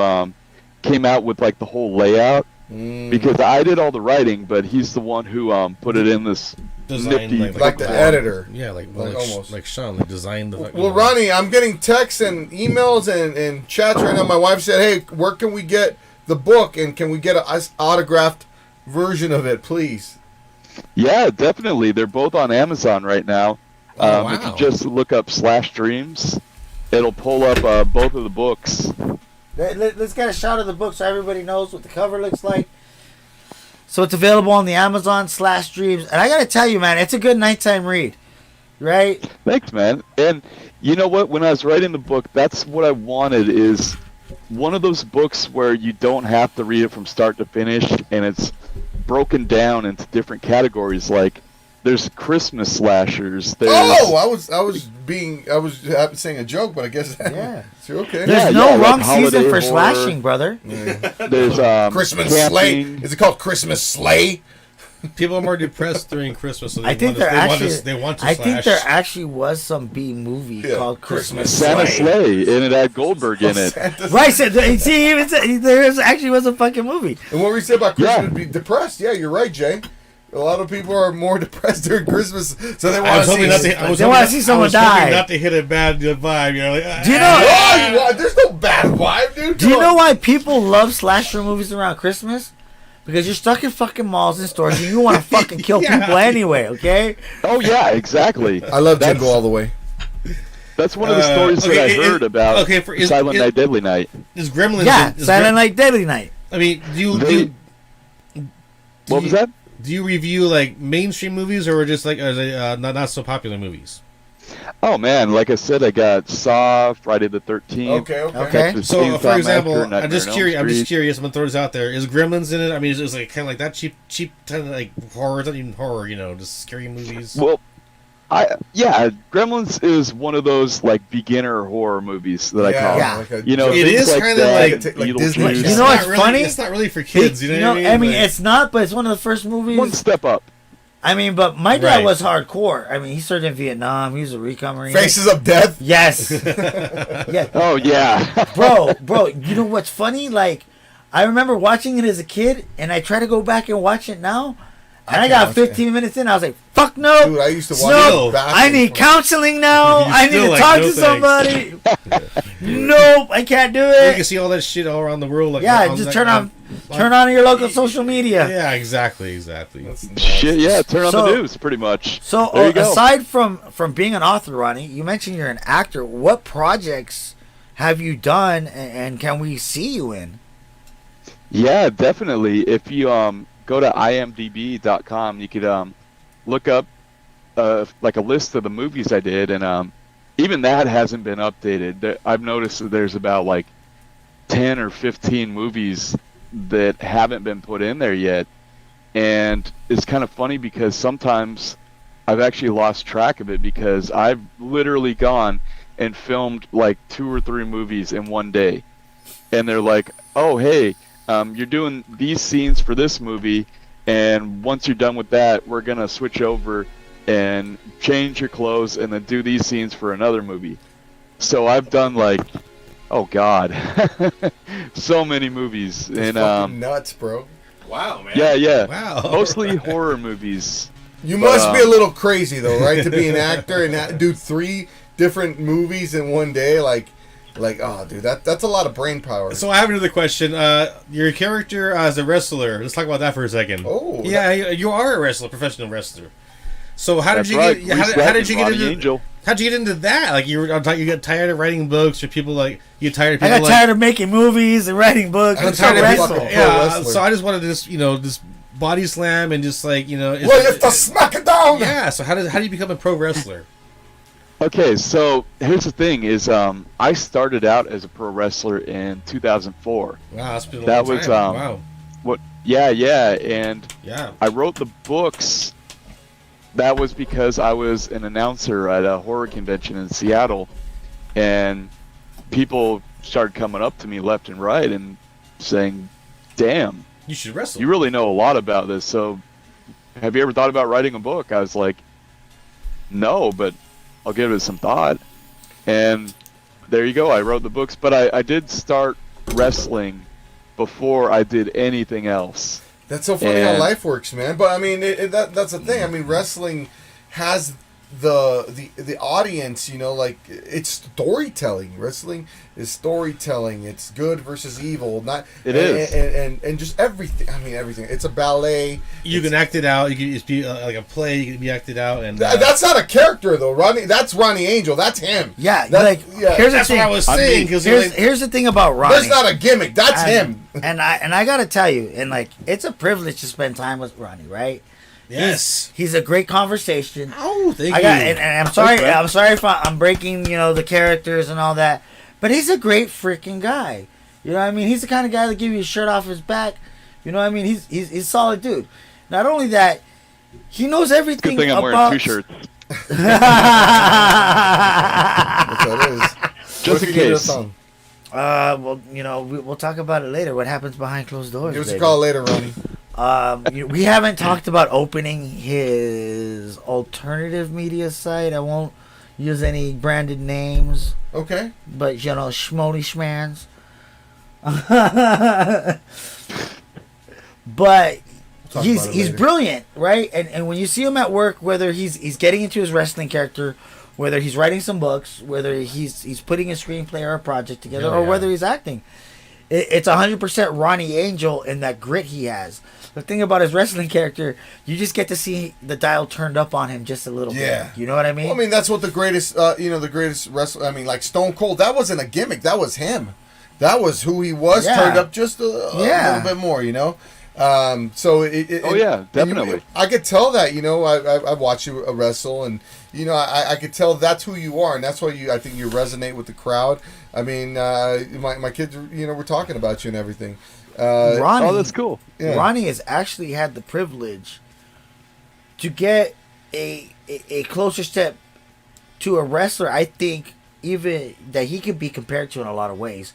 came out with like the whole layout. Because I did all the writing, but he's the one who put it in this design, nifty, like the editor. Yeah, like almost like Sean, like designed the. Well, Ronnie, I'm getting texts and emails and chats right now. My wife said, "Hey, where can we get the book, and can we get an autographed version of it, please?" Yeah, definitely. They're both on Amazon right now. Wow. If you just look up /Dreams, it'll pull up both of the books. Let's get a shot of the book so everybody knows what the cover looks like. So it's available on the Amazon /Dreams. And I got to tell you, man, it's a good nighttime read. Right? Thanks, man. And you know what? When I was writing the book, that's what I wanted, is one of those books where you don't have to read it from start to finish, and it's broken down into different categories. Like, there's Christmas slashers. I was saying a joke, but I guess yeah, it's okay. There's no wrong season for slashing, brother. Yeah. There's Christmas camping. Slay. Is it called Christmas Slay? People are more depressed during Christmas, so I think there actually was some B movie called Christmas Santa Slay, and it had Goldberg in it. Right, so there actually was a fucking movie. And what we said about Christmas would be depressed. Yeah, you're right, Jay. A lot of people are more depressed during Christmas, so they want to see someone die. Not to hit a bad vibe. You know, like, do you know? There's no bad vibe, dude. Do you know why people love slasher movies around Christmas? Because you're stuck in fucking malls and stores, and you want to fucking kill people anyway. Okay? Oh yeah, exactly. I love Jingle All the Way. That's one of the stories that I heard about. Silent Night, Deadly Night. Is Gremlins? Yeah, Silent Night, Deadly Night. I mean, what was that? Do you review like mainstream movies or just like not so popular movies? Oh man, like I said, I got Saw, Friday the 13th. Okay. So, for example, I'm just curious. I'm gonna throw this out there. Is Gremlins in it? I mean, is it like kind of like that cheap kind of like horror? It's not even horror, just scary movies. Well, Gremlins is one of those like beginner horror movies that I call. Yeah. It is kind of like Disney. You know what's funny? It's not really for kids. You know what I mean? It's not, but it's one of the first movies. One step up. I mean, but my dad was hardcore. I mean, he served in Vietnam. He was a recon Marine. Faces of Death? Yes. Yeah. Oh, yeah. Bro, you know what's funny? Like, I remember watching it as a kid, and I try to go back and watch it now, and I got 15 minutes in. I was like, fuck no. Dude, I used to watch No, back I need counseling now. I need to talk to somebody. Nope, I can't do You it. can see all that shit all around the world. Like, Yeah, just turn on your local social media. Yeah, exactly. Shit, yeah, turn on So- the news, pretty much. So There you go. aside from being an author, Ronnie, you mentioned you're an actor. What projects have you done, and can we see you in? Yeah, definitely. If you go to imdb.com, you could look up like a list of the movies I did, and even that hasn't been updated. I've noticed that there's about like 10 or 15 movies that haven't been put in there yet, and it's kind of funny because sometimes I've actually lost track of it because I've literally gone and filmed like 2 or 3 movies in one day, and they're like, oh hey, you're doing these scenes for this movie, and once you're done with that, we're gonna switch over and change your clothes and then do these scenes for another movie. So I've done like, oh god, so many movies. It's And fucking nuts, bro. Wow, man. yeah, Wow. mostly horror movies. You must be a little crazy though, right, to be an actor and do 3 different movies in one day. Like, oh, dude, that's a lot of brain power. So I have another question. Your character as a wrestler. Let's talk about that for a second. Oh, yeah, you are a wrestler, professional wrestler. So how did That's you right. get? How did you get Ronnie into? Angel. How'd you get into that? Like you got tired of writing books, or people like you tired of people? I got tired of making movies and writing books. I'm and tired of wrestle. fucking- Yeah, wrestler. so I just wanted to just body slam and just like well, you have to smack it down. Yeah. So how do you become a pro wrestler? Okay, so here's the thing: is I started out as a pro wrestler in 2004. Wow, that's been a That long was time. Wow. what? Yeah, and Yeah. I wrote the books. That was because I was an announcer at a horror convention in Seattle, and people started coming up to me left and right and saying, "Damn, You should wrestle. you really know a lot about this. So, have you ever thought about writing a book?" I was like, "No, but I'll give it some thought." And there you go. I wrote the books, but I did start wrestling before I did anything else. That's so funny how life works, man. But I mean, that's the thing. I mean, wrestling has the audience. You know, like it's storytelling. Wrestling is storytelling. It's good versus evil. Not It is. and just everything. I mean, everything. It's a ballet. You can act it out. You can just be like a play. You can be acted out, and That's not a character though, Ronnie. That's Ronnie Angel. That's him. Yeah, That's- like yeah. here's the that's thing. what I was saying. Because Here's the thing about Ronnie. That's not a gimmick. That's him. And I gotta tell you, and like it's a privilege to spend time with Ronnie, right? yes. He's a great conversation. Oh, thank I you. got, and I'm sorry. Okay. I'm sorry if I'm breaking, the characters and all that. But he's a great freaking guy. You know what I mean? He's the kind of guy that give you a shirt off his back. You know what I mean? He's a solid dude. Not only that, he knows everything Good thing I'm about. wearing 2 shirts. That's what it is. Just What if in you need a case. song? Well, we'll talk about it later. What happens behind closed doors? Give us a baby. call later, Ronnie. We haven't talked about opening his alternative media site. I won't use any branded names, Okay. but Schmody Schmans. But Talk he's about it he's later. brilliant, right? And when you see him at work, whether he's getting into his wrestling character, whether he's writing some books, whether he's putting a screenplay or a project together, Oh, or yeah. whether he's acting, it's 100% Ronnie Angel in that grit he has. The thing about his wrestling character, you just get to see the dial turned up on him just a little Yeah. bit. You know what I mean? Well, I mean, that's what the greatest, the greatest wrestler. I mean, like Stone Cold. That wasn't a gimmick. That was him. That was who he was. Yeah. Turned up just a little bit more. So Oh, yeah, definitely. I could tell that. I watched you wrestle, and I could tell that's who you are, and that's why I think you resonate with the crowd. I mean, my kids, were talking about you and everything. Ronnie, Oh, that's cool. Yeah. Ronnie has actually had the privilege to get a closer step to a wrestler. I think even that he could be compared to in a lot of ways,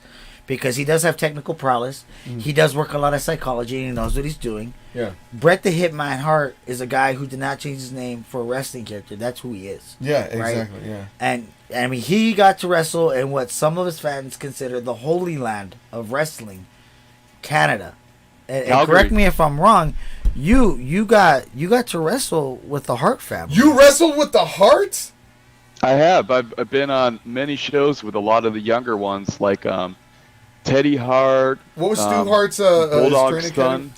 because he does have technical prowess. He does work a lot of psychology, and he knows what he's doing. Yeah. Bret the Hitman Hart is a guy who did not change his name for a wrestling character. That's who he is. Yeah. Right? Exactly. Yeah. And I mean, he got to wrestle in what some of his fans consider the holy land of wrestling, Canada. And Calgary. correct me if I'm wrong, You got to wrestle with the Hart family. You wrestled with the Harts? I have. I've been on many shows with a lot of the younger ones, like Teddy Hart. What was Stu Hart's Bulldog's son?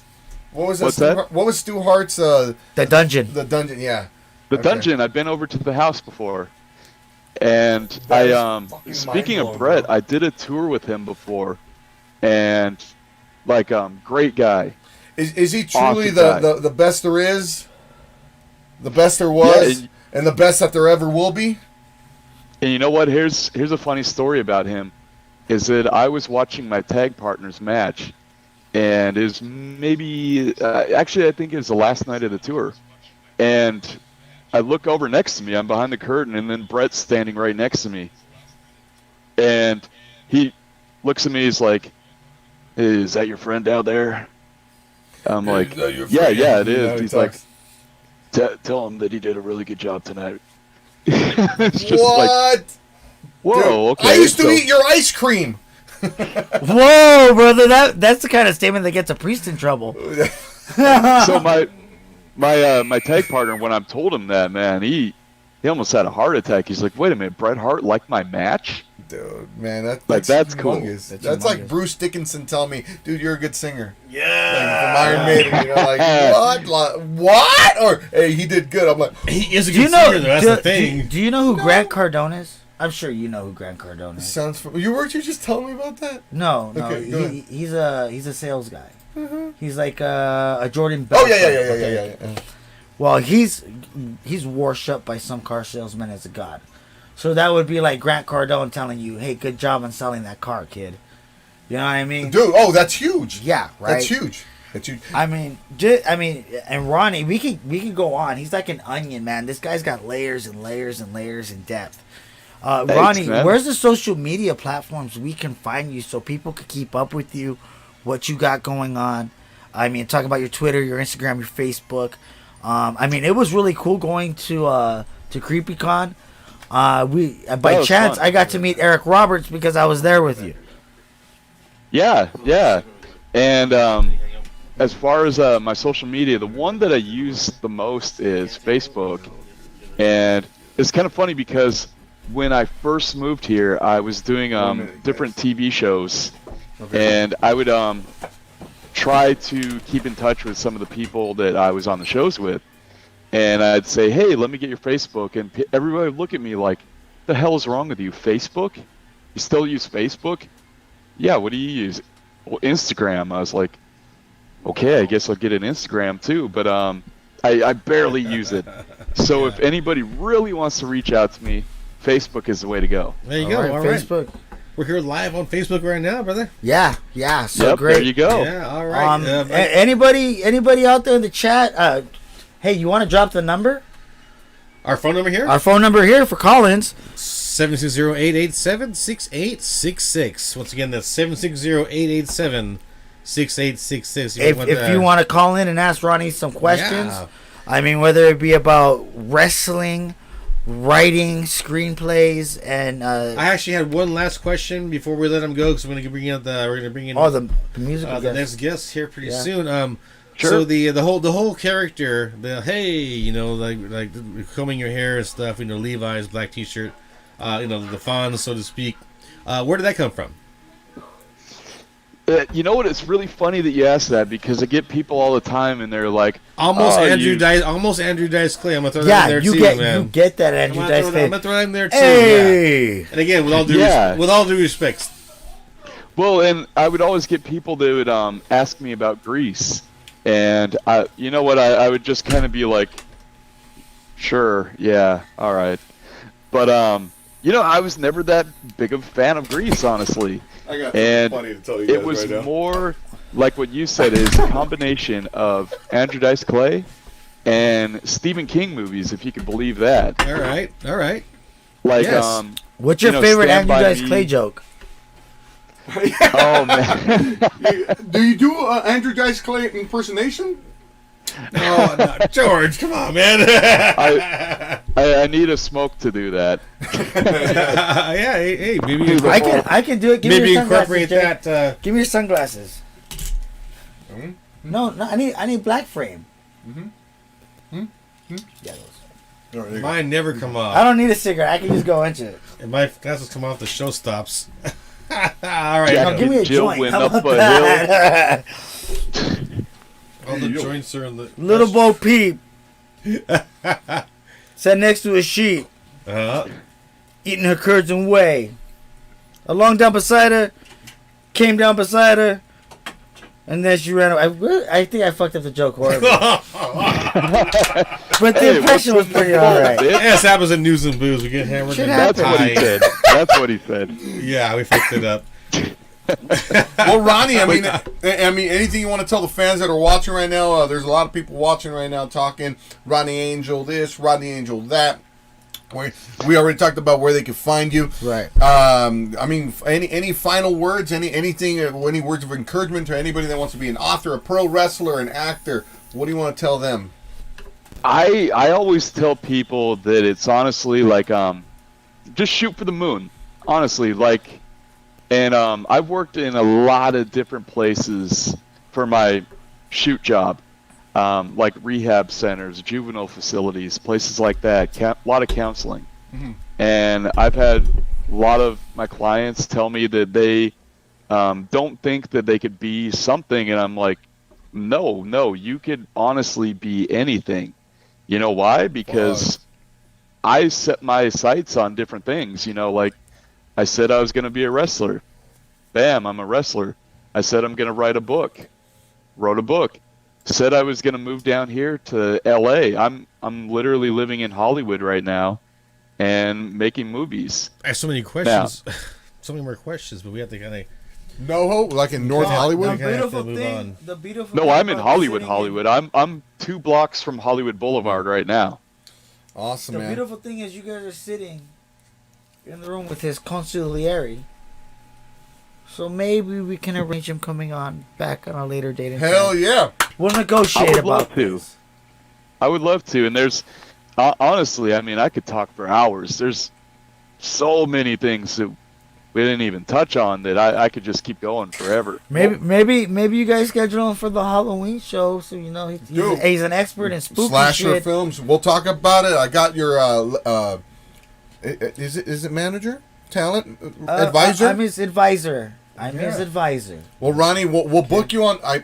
What was What's that? What was Stu Hart's the dungeon? The dungeon, yeah. The dungeon. I've been over to the house before, and speaking of Brett, I did a tour with him before, and great guy. Is he truly awesome the best there is, the best there was, and the best that there ever will be? And you know what? Here's a funny story about him, is that I was watching my tag partner's match, and it was maybe actually I think it was the last night of the tour, and I look over next to me. I'm behind the curtain, and then Brett's standing right next to me, and he looks at me. He's like, "Hey, is that your friend out there?" I'm like, "Yeah, it is." He's like, "Tell him that he did a really good job tonight." It's just what? Whoa, Dude, okay. I used to eat your ice cream. Whoa, brother! That's the kind of statement that gets a priest in trouble. So my tag partner, when I told him that, man, he almost had a heart attack. He's like, "Wait a minute, Bret Hart liked my match?" Dude, man, that's cool. That's like Bruce Dickinson telling me, "Dude, you're a good singer." Yeah, from Iron Maiden, you know, like what? Or hey, he did good. I'm like, he is a good singer. Though, that's the thing. Do you know who Grant Cardone is? I'm sure you know who Grant Cardone is. Sounds. Weren't you just telling me about that? No. Okay, he's a sales guy. Mm-hmm. He's like a Jordan Bell. Oh yeah. Well, he's worshipped by some car salesman as a god. So that would be like Grant Cardone telling you, "Hey, good job on selling that car, kid." You know what I mean? Dude, that's huge. Yeah, right. That's huge. I mean, and Ronnie, we could go on. He's like an onion, man. This guy's got layers and layers and layers in depth. Thanks, Ronnie, man. where's the social media platforms we can find you so people could keep up with you, what you got going on? I mean, talk about your Twitter, your Instagram, your Facebook. I mean, it was really cool going to CreepyCon. By chance, fun. I got to meet Eric Roberts because I was there with you. Yeah. And as far as my social media, the one that I use the most is Facebook. And it's kind of funny because when I first moved here, I was doing different TV shows. Okay. And I would try to keep in touch with some of the people that I was on the shows with. And I'd say, "Hey, let me get your Facebook." And everybody would look at me like, "The hell is wrong with you? Facebook? You still use Facebook?" "Yeah, what do you use?" "Well, Instagram." I was like, "Okay, I guess I'll get an Instagram too." But I barely use it. So if anybody really wants to reach out to me, Facebook is the way to go. There you go. All right. Facebook. We're here live on Facebook right now, brother. Yeah. So yep, great. There you go. Yeah, all right. Anybody out there in the chat? Hey, you want to drop the number? Our phone number here? Our phone number here for call-ins. 760-887-6866. Once again, that's 760-887-6866. If you want to call in and ask Ronnie some questions, yeah. I mean, whether it be about wrestling, writing, screenplays, and I actually had one last question before we let him go because we're going to bring in the musical the next guest here pretty soon. Sure. So the whole character, like combing your hair and stuff, Levi's black T-shirt, the fawns, so to speak. Where did that come from? You know what? It's really funny that you asked that because I get people all the time and they're like, almost Andrew Dice Clay. I'm gonna throw that in there too, man. You get that Andrew Dice Clay. I'm gonna throw that in there too. Hey. Yeah. And again, with all due respect. Well, and I would always get people that would ask me about Grease. And you know what? I would just kind of be like, sure, yeah, all right. But I was never that big of a fan of Grease, honestly. I got funny to tell you guys it was right more like what you said is a combination of Andrew Dice Clay and Stephen King movies, if you can believe that. All right. Like, yes. What's your favorite Andrew Dice Clay joke? Oh man! Do you do Andrew Dice Clay impersonation? No, George, come on, man. I need a smoke to do that. Yeah, hey, maybe I can do it. Give maybe me your incorporate sunglasses, that. Give me your sunglasses. No, I need black frame. Yeah, those. Mine never come off. I don't need a cigarette. I can just go into it. If my glasses come off, the show stops. All right. Jack give me a and Jill joint. went How up about a that? All the joints are in the Little Bo Peep sat next to a sheep, eating her curds and whey. Along down beside her, came down beside her, and then she ran away. I think I fucked up the joke horribly. But the impression was pretty alright. Yes, that was in News and Booze. We get hammered. Shit and That's what he high. said. That's what he said. Yeah, we fucked it up. Well, Ronnie, I mean, anything you want to tell the fans that are watching right now? There's a lot of people watching right now talking Ronnie Angel this, Ronnie Angel that. We already talked about where they can find you. Right. I mean, any final words? Any words of encouragement to anybody that wants to be an author, a pro wrestler, an actor? What do you want to tell them? I always tell people that it's honestly like just shoot for the moon. Honestly, like, and I've worked in a lot of different places for my shoot job. Like rehab centers, juvenile facilities, places like that. A lot of counseling. Mm-hmm. And I've had a lot of my clients tell me that they don't think that they could be something. And I'm like, no, you could honestly be anything. You know why? Because I set my sights on different things. You know, like I said I was going to be a wrestler. Bam, I'm a wrestler. I said I'm going to write a book. Wrote a book. Said I was going to move down here to LA. I'm literally living in Hollywood right now and making movies. I have so many questions. So many more questions, but we have to kind of... NoHo, like in North Hollywood? The beautiful No, thing I'm in about Hollywood, sitting Hollywood. I'm 2 blocks from Hollywood Boulevard right now. Awesome, The man. beautiful thing is you guys are sitting in the room with his consigliere. So maybe we can arrange him coming on back on a later date. Hell yeah. We'll I negotiate would about love to. this. I would love to. And there's, honestly, I mean, I could talk for hours. There's so many things that we didn't even touch on that I could just keep going forever. Maybe you guys schedule him for the Halloween show, so you know he's an expert in spooky Slasher shit. films. We'll talk about it. I got your is it manager? Talent advisor? I'm his advisor. His advisor. Well, Ronnie, we'll book you on. I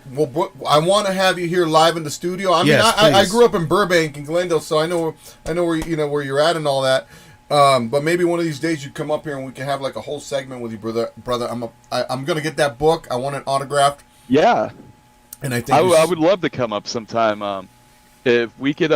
want to have you here live in the studio. I mean, Yes, I please. grew up in Burbank and Glendale, so I know where you're at and all that. But maybe one of these days you come up here and we can have like a whole segment with you, brother. I'm gonna get that book. I want it autographed. Yeah. And I think I would love to come up sometime. If we could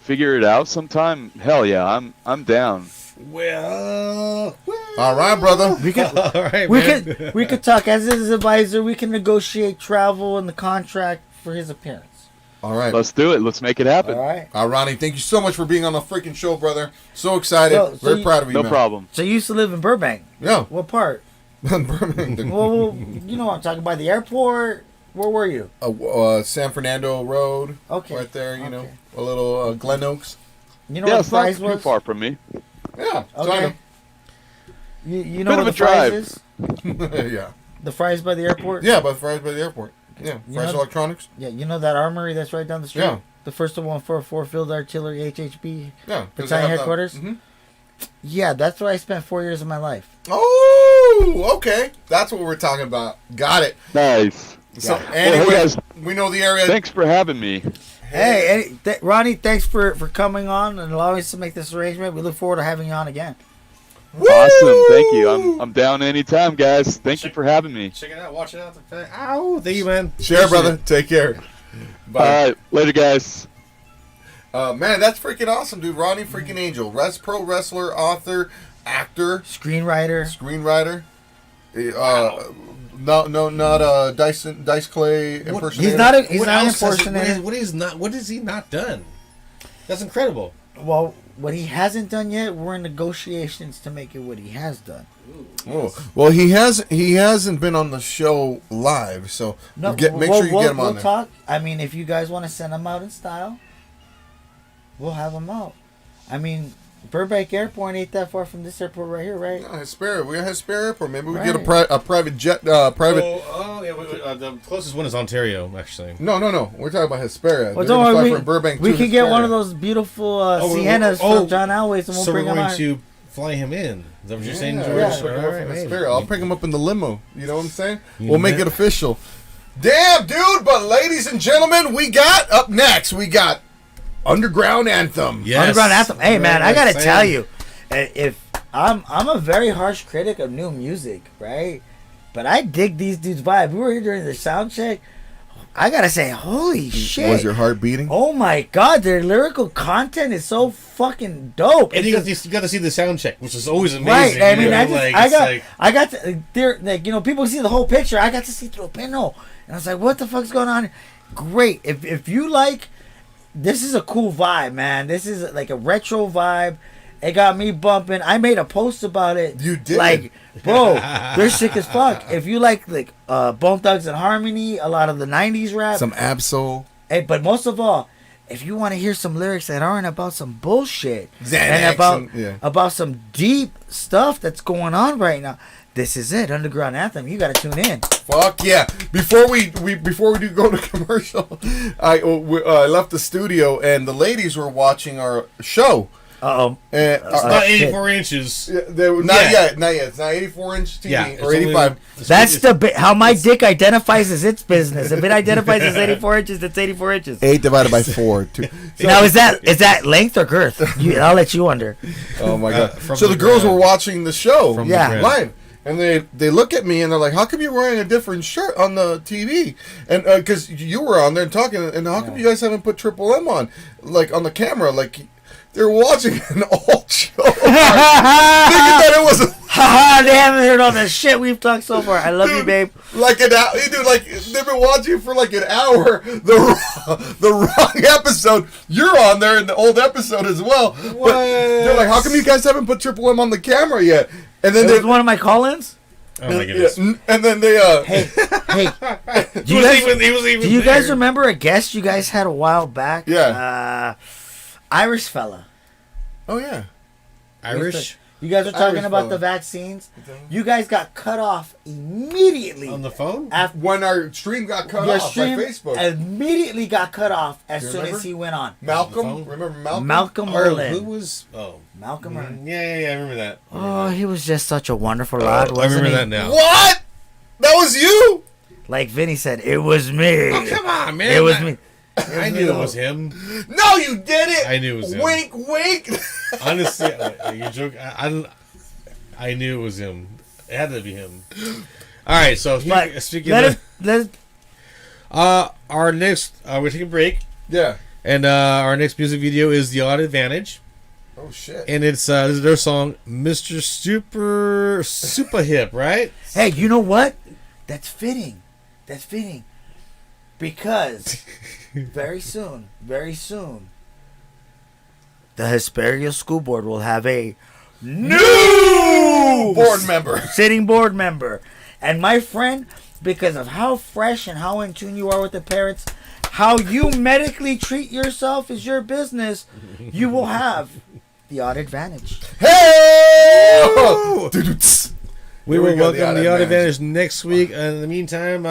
figure it out sometime, hell yeah, I'm down. Well, all right, brother. We could all right, we man. could talk as his advisor. We can negotiate travel and the contract for his appearance. All right. Let's do it. Let's make it happen. All right. Ronnie, thank you so much for being on the freaking show, brother. So excited. So Very proud of you, No man. problem. So you used to live in Burbank. Yeah. What part? Burbank. Well, you know what I'm talking about. The airport. Where were you? San Fernando Road. Okay. Right there, you know, a little Glen Oaks. You know Yeah, what it's the not fries too was? far from me. Yeah. Okay. You know Bit what of the a fries drive. is? Yeah. The fries by the airport? Yeah, but Fries by the airport. Yeah. You Fries know- Electronics. Yeah, you know that armory that's right down the street? Yeah. The first one for Field Artillery HHB Yeah. 'cause they battalion have the- headquarters? Mhm. Yeah, that's where I spent 4 years of my life. Oh, okay. That's what we're talking about. Got it. Nice. So, Well, anyway, hey guys, we know the area. thanks for having me. Hey, Ronnie, thanks for coming on and allowing us to make this arrangement. We look forward to having you on again. Woo! Awesome. Thank you. I'm down anytime, guys. Thank you for having me. Check it out. Watch it out. Ow. Thank you, man. Share, brother. Take care. Bye. All right. Later, guys. Man, that's freaking awesome, dude. Ronnie freaking Angel. Pro wrestler, author, actor, Screenwriter. Not Dice Clay impersonator. He's not an What else has impersonator. what has he not done? That's incredible. Well, what he hasn't done yet, we're in negotiations to make it what he has done. Oh, well, he hasn't been on the show live, so make sure you get him on we'll there. talk. I mean, if you guys want to send him out in style, we'll have him out. I mean, Burbank Airport ain't that far from this airport right here, right? No, Hesperia. We got Hesperia Airport. Maybe we Right. get a private jet. Private. The closest one is Ontario, actually. No. We're talking about Hesperia. Well, They're don't gonna fly worry. from Burbank We to can get one Hesperia. of those beautiful Siennas from John Always, and we'll so bring we're him going out. to fly him in. Is that what you're saying, George? Yeah, All right, from hey. Hesperia. I'll pick him up in the limo. You know what I'm saying? You We'll make bet. it official. Damn, dude! But ladies and gentlemen, we got up next. We got Underground Anthem. Yes. Underground Anthem. Hey man, I gotta Same. tell you, if I'm a very harsh critic of new music, right? But I dig these dudes' vibe. We were here during the sound check. I gotta say, holy shit! Was your heart beating? Oh my god, their lyrical content is so fucking dope. And It's you got to see the sound check, which is always right. amazing. I you mean, know, I got to. They're like, you know, people see the whole picture. I got to see through a pinhole, and I was like, what the fuck's going on? Great. If you like, this is a cool vibe, man. This is like a retro vibe. It got me bumping. I made a post about it. You did? Like, bro, they're sick as fuck. If you like Bone Thugs and Harmony, a lot of the '90s rap, Some Absol. hey, but most of all, if you want to hear some lyrics that aren't about some bullshit Xanax and about some deep stuff that's going on right now, this is it. Underground Anthem. You got to tune in. Fuck yeah! Before we do go to commercial, I left the studio and the ladies were watching our show. Uh-oh. And it's not 84 inches. they were not yet. It's not 84-inch TV Yeah, or 85. That's how my dick identifies as its business. If it identifies as 84 inches, it's 84 inches. 8 divided by 4. Now is that length or girth? I'll let you under. Oh my god! From So the the girls ground. were watching the show, From the Yeah. ground. live, and they look at me and they're like, "How come you're wearing a different shirt on the TV?" And because you were on there and talking, and how come you guys haven't put Triple M on, like on the camera, like? They're watching an old show, thinking that it was Haha, they haven't heard all the shit we've talked so far. I love you, babe. like an hour. Dude, like they've been watching for like an hour. The wrong episode. You're on there in the old episode as well. But they're like, "How come you guys haven't put Triple M on the camera yet?" And then It was one of my call-ins. Oh my goodness. and then they Hey, He was even do you guys there. remember a guest you guys had a while back? Yeah. Irish fella. Oh yeah. Irish You guys were talking Irish about fella. the vaccines. You guys got cut off immediately on the phone. after When our stream got cut your off stream. by Facebook. Immediately got cut off as You soon remember? as he went on. Malcolm, remember Malcolm? Malcolm Oh, Merlin. who was? Oh, Malcolm Merlin. yeah. I remember that. Oh, he was just such a wonderful lad, I wasn't remember he? that now. What? That was you? Like Vinny said, it was me. Oh, come on, man. It was me. I knew it was him. No, you did it. I knew it was him. Wink, wink. Honestly, you joke. I knew it was him. It had to be him. All right, so But speaking let of, us, our next, we're taking a break, Yeah. and our next music video is "The Odd Advantage," Oh shit. and it's this is their song, "Mr. Super Hip," right? hey, you know what? That's fitting. That's fitting. Because very soon, the Hesperia School Board will have a new board member. sitting board member. And my friend, because of how fresh and how in tune you are with the parents, how you medically treat yourself is your business, you will have the odd advantage. Hey! We Here we will go, the welcome Odd the Odd Advantage. Advantage next week. In the meantime,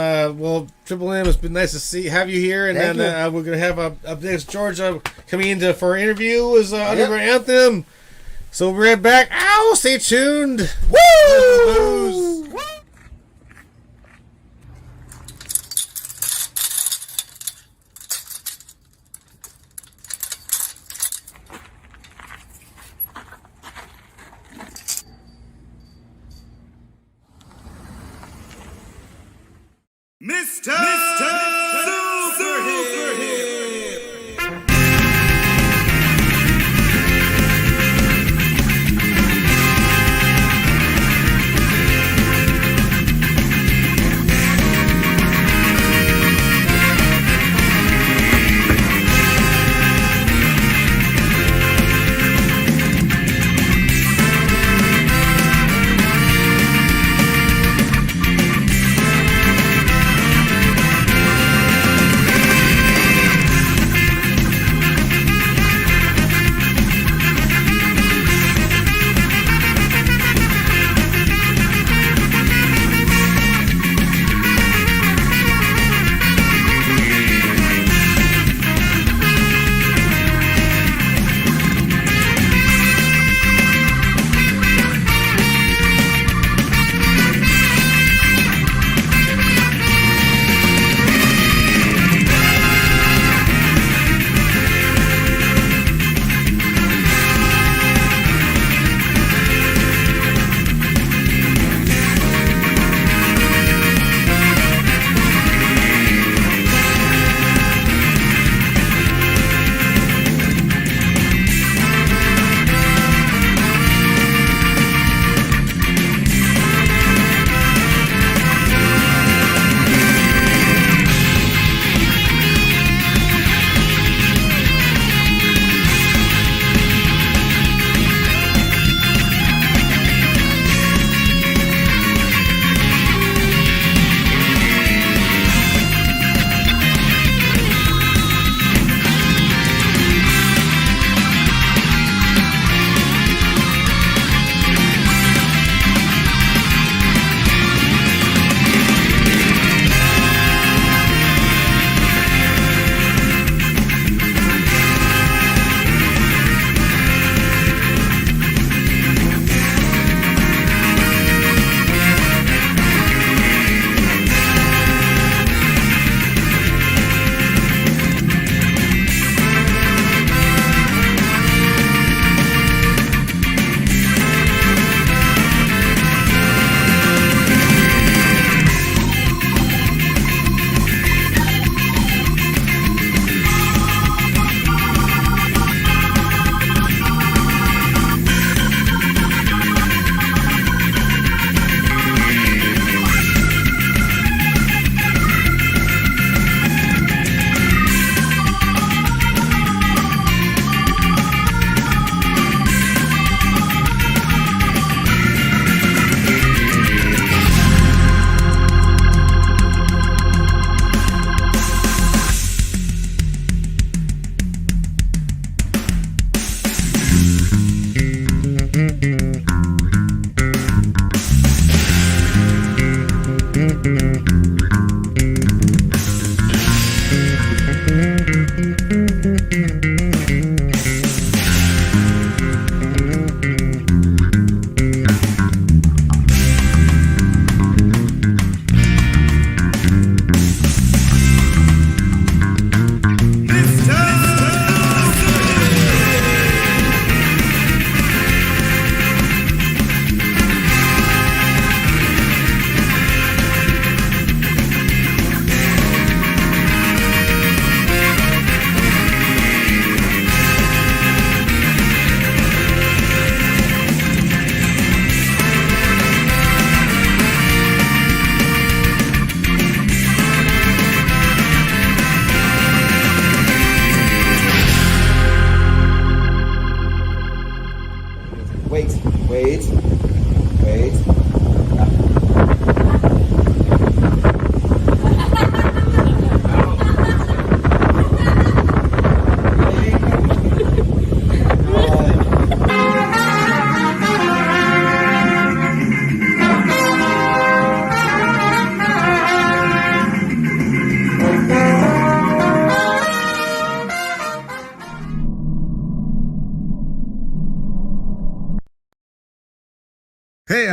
Triple M, it's been nice to have you here, and Thank then we're gonna have up next George coming in for an interview is Underground Anthem. So we'll be right back. Ow! Stay tuned. Woo! Mr. Superhit.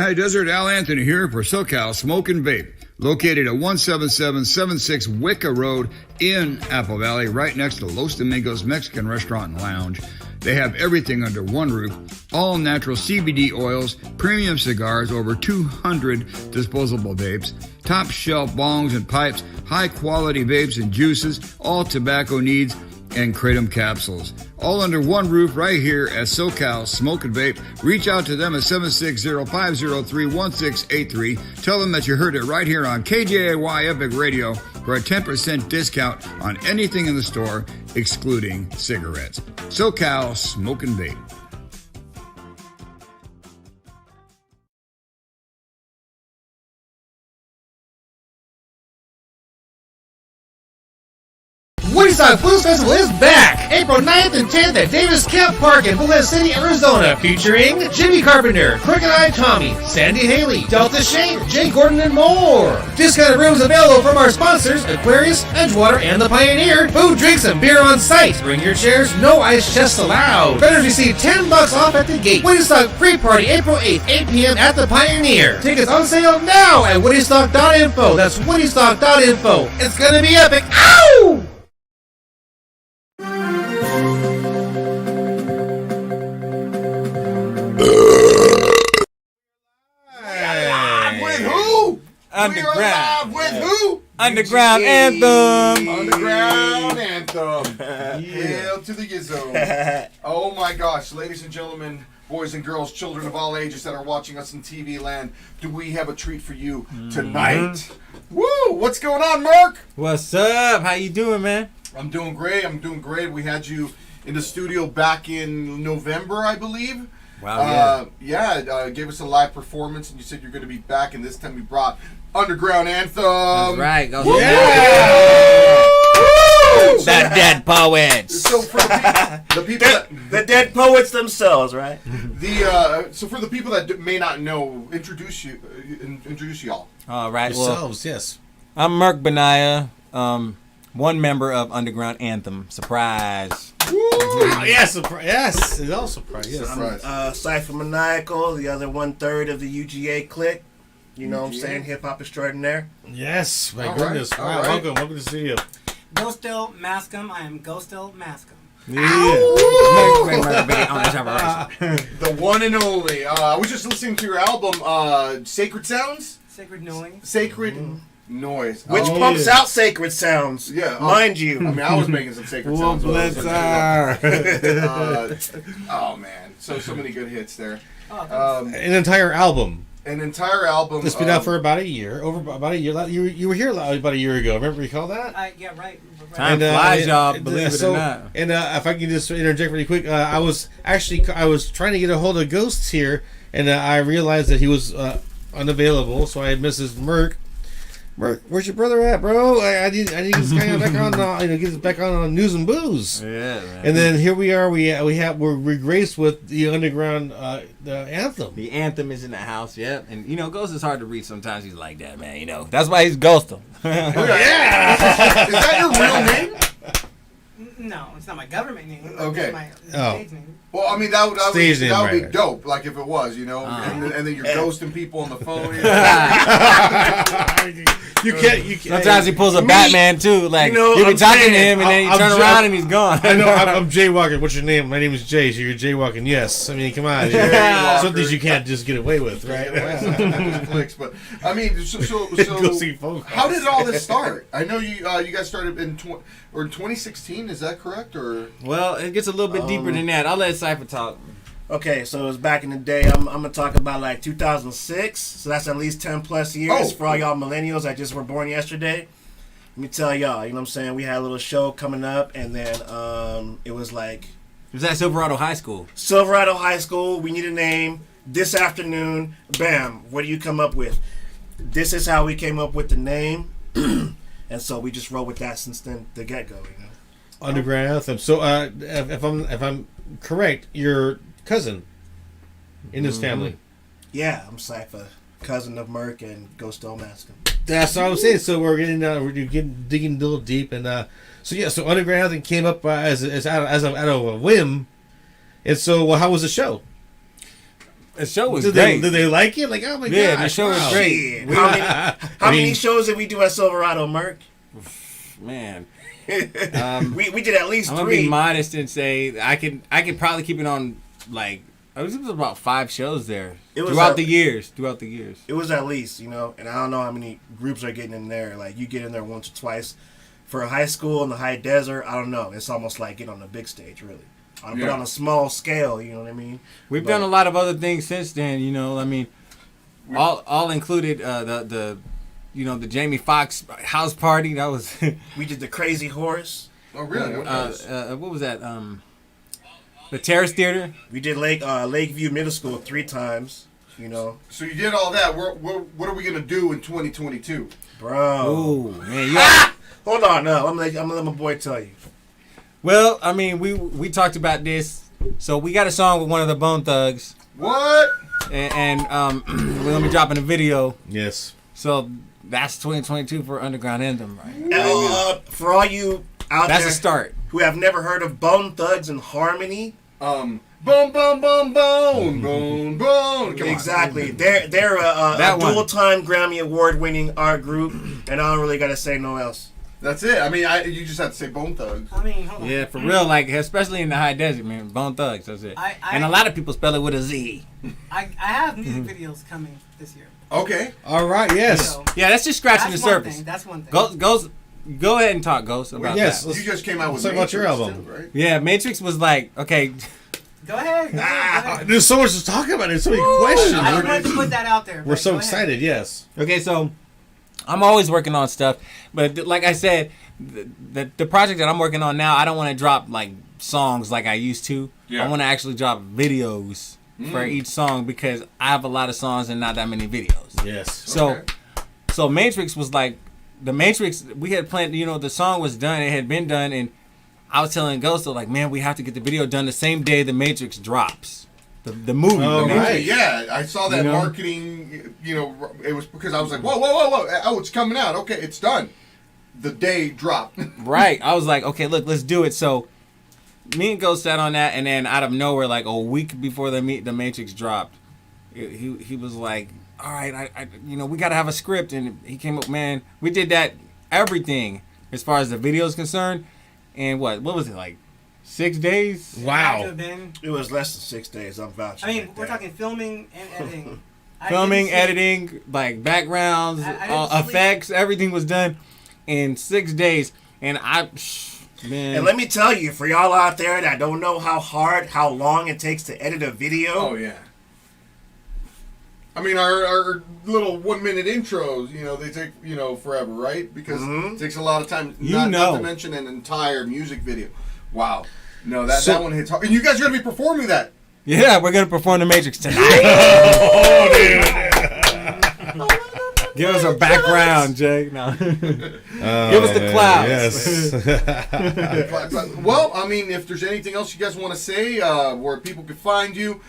Hi, Desert Al Anthony here for SoCal Smoke and Vape, located at 17776 Wicca Road in Apple Valley, right next to Los Domingos Mexican Restaurant and Lounge. They have everything under one roof, all natural CBD oils, premium cigars, over 200 disposable vapes, top shelf bongs and pipes, high quality vapes and juices, all tobacco needs, and kratom capsules. All under one roof right here at SoCal Smoke and Vape. Reach out to them at 760-503-1683. Tell them that you heard it right here on KJAY Epic Radio for a 10% discount on anything in the store, excluding cigarettes. SoCal Smoke and Vape. Woodstock Blues Festival is back! April 9th and 10th at Davis Camp Park in Bullet City, Arizona, featuring Jimmy Carpenter, Crooked Eye Tommy, Sandy Haley, Delta Shane, Jay Gordon, and more. Discounted rooms available from our sponsors, Aquarius, Edgewater, and The Pioneer. Food, drinks, and beer on site. Bring your chairs, no ice chests allowed. Vendors receive $10 off at the gate. Woodstock Free Party, April 8th, 8 p.m. at The Pioneer. Tickets on sale now at woodystock.info. That's woodystock.info. It's gonna be epic. Ow! With who? Underground. We're alive with who? Underground Anthem. Underground Anthem. Hail to the Yizzo. Oh my gosh, ladies and gentlemen, boys and girls, children of all ages that are watching us in TV land, do we have a treat for you tonight? Woo! What's going on, Mirk? What's up? How you doing, man? I'm doing great. We had you in the studio back in November, I believe. Wow, Gave us a live performance, and you said you're going to be back, and this time you brought Underground Anthem. That's right. Go Woo! The dead poets. So for the people The dead poets themselves, right? So for the people that may not know, introduce y'all. All right. Yourselves, yes. I'm Mirk Beniah, one member of Underground Anthem. Surprise. Yes, it's all surprise. Yes. Cypha Maniakal, the other 1/3 of the UGA clique. You know what I'm saying? Hip hop extraordinaire. Yes, my All goodness. right, Wow, all right. welcome to the studio. Ghostel Maskem. I am Ghostel Maskem. The one and only. I was just listening to your album, Sacred Sounds? Sacred Noise. Sacred Noise. Which pumps out sacred sounds. Yeah. Mind you. I mean, I was making some sacred sounds. Oh, man. So many good hits there. An entire album. An entire album. It's been out for about a year. About a year. You were here about a year ago. Remember, recall that? Yeah, right. Time flies, y'all. Believe it or not. And if I can just interject really quick, I was trying to get a hold of Ghosts here, and I realized that he was unavailable. So I had Mrs. Mirk. Mirk, where's your brother at, bro? I need to get this guy back on. Get us back on News and Booze. Yeah, man. And then here we are. We're graced with the Underground the Anthem. The anthem is in the house, yep. And Ghost is hard to read sometimes. He's like that, man. That's why he's Ghostel. Yeah. Is that your real name? No, it's not my government name. Okay. It's my stage name. Well, I mean, that would Stage be name, dope, like if it was, and then you're ghosting people on the phone. You can't. Sometimes he pulls a Batman too. Like you be talking to him, and then you turn around and he's gone. I know. I'm jaywalking. What's your name? My name is Jay. So you're jaywalking. Yes. I mean, come on. Some things you can't just get away with, right? Clicks, but I mean, so Go see phone calls. how did all this start? I know you guys started in 2016. Is that correct? Or Well, it gets a little bit deeper than that. I'll let Cypha talk. Okay, so it was back in the day. I'm gonna talk about like 2006. So that's at least 10 plus years for all y'all millennials that just were born yesterday. Let me tell y'all, you know what I'm saying? We had a little show coming up, and then it was like It was at Silverado High School. Silverado High School. We need a name. This afternoon, bam. What do you come up with? This is how we came up with the name, and so we just roll with that since then the get go. Underground Anthem. So, if I'm correct, your cousin in this family. Yeah, I'm Cypha, cousin of Mirk and Ghostel Maskem. That's what I'm saying. So we're digging a little deep, and so Underground Anthem came up out of a whim, and so how was the show? The show was Did great. they like it? Like, oh my god! Yeah, the show was wow. great. How many shows did we do at Silverado, Mirk? Man, we did at least I'm 3. gonna be modest and say I could probably keep it on like it was about 5 shows there throughout the years. It was at least, and I don't know how many groups are getting in there. Like you get in there once or twice. For a high school in the high desert, I don't know. It's almost like getting on the big stage, really. But on a small scale, you know what I mean? We've done a lot of other things since then, I mean, all included the Jamie Foxx house party. That was we did the Crazy Horse. Oh, really? What was that? The Terrace Theater. We did Lakeview Middle School 3 times. So you did all that. What are we gonna do in 2022, bro? Ooh, man, hold on, no. I'm gonna let my boy tell you. Well, I mean, we talked about this. So we got a song with one of the Bone Thugs. What? And we're gonna be dropping a video. Yes. So that's 2022 for Underground Anthem, right? For all you out that's there a start. Who have never heard of Bone Thugs and Harmony, Bone, bone, bone, bone, bone, bone. Exactly. They're a dual-time Grammy Award-winning art group, and I don't really gotta say no else. That's it. I mean, you just have to say Bone Thugs. I mean, hold on. Yeah, for real, like especially in the high desert, man. Bone Thugs, that's it. And a lot of people spell it with a Z. I have music videos coming this year. Okay. All right. Yes. So, yeah, that's just scratching the surface. That's one thing. Go ahead and talk, Ghost, about that. You just came out with talk about your album, too, right? Yeah, Matrix was like, okay. Go ahead. There's so much to talk about. There's so many questions. I just wanted to put that out there. We're so excited. Yes. Okay, so I'm always working on stuff, but like I said, the project that I'm working on now, I don't want to drop like songs like I used to. Yeah. I want to actually drop videos for each song because I have a lot of songs and not that many videos. Yes. So Matrix was like the Matrix. We had planned. The song was done. It had been done, and I was telling Ghostel like, man, we have to get the video done the same day the Matrix drops. The movie. Oh, right. Yeah, I saw that marketing. It was because I was like, whoa. Oh, it's coming out. Okay, it's done. The day dropped. Right. I was like, okay, look, let's do it. So me and Ghost sat on that, and then out of nowhere, like a week before the Matrix dropped, he was like, all right, I we got to have a script, and he came up, man, we did that, everything as far as the video is concerned, and what was it, like 6 days? Wow. It was less than 6 days. I'm vouching. I mean, we're talking filming and editing. Editing, like backgrounds, effects, everything was done in 6 days, and man. And let me tell you, for y'all out there that don't know how long it takes to edit a video. Oh yeah. I mean, our little 1 minute intros, they take forever, right? Because it takes a lot of time. Not to mention an entire music video. Wow. No, that one hits hard. And you guys are gonna be performing that. Yeah, we're gonna perform the Matrix tonight. Oh, dude. Give us a background, Jake. No. Give us the clouds. Yes. Well, I mean, if there's anything else you guys want to say, where people can find you,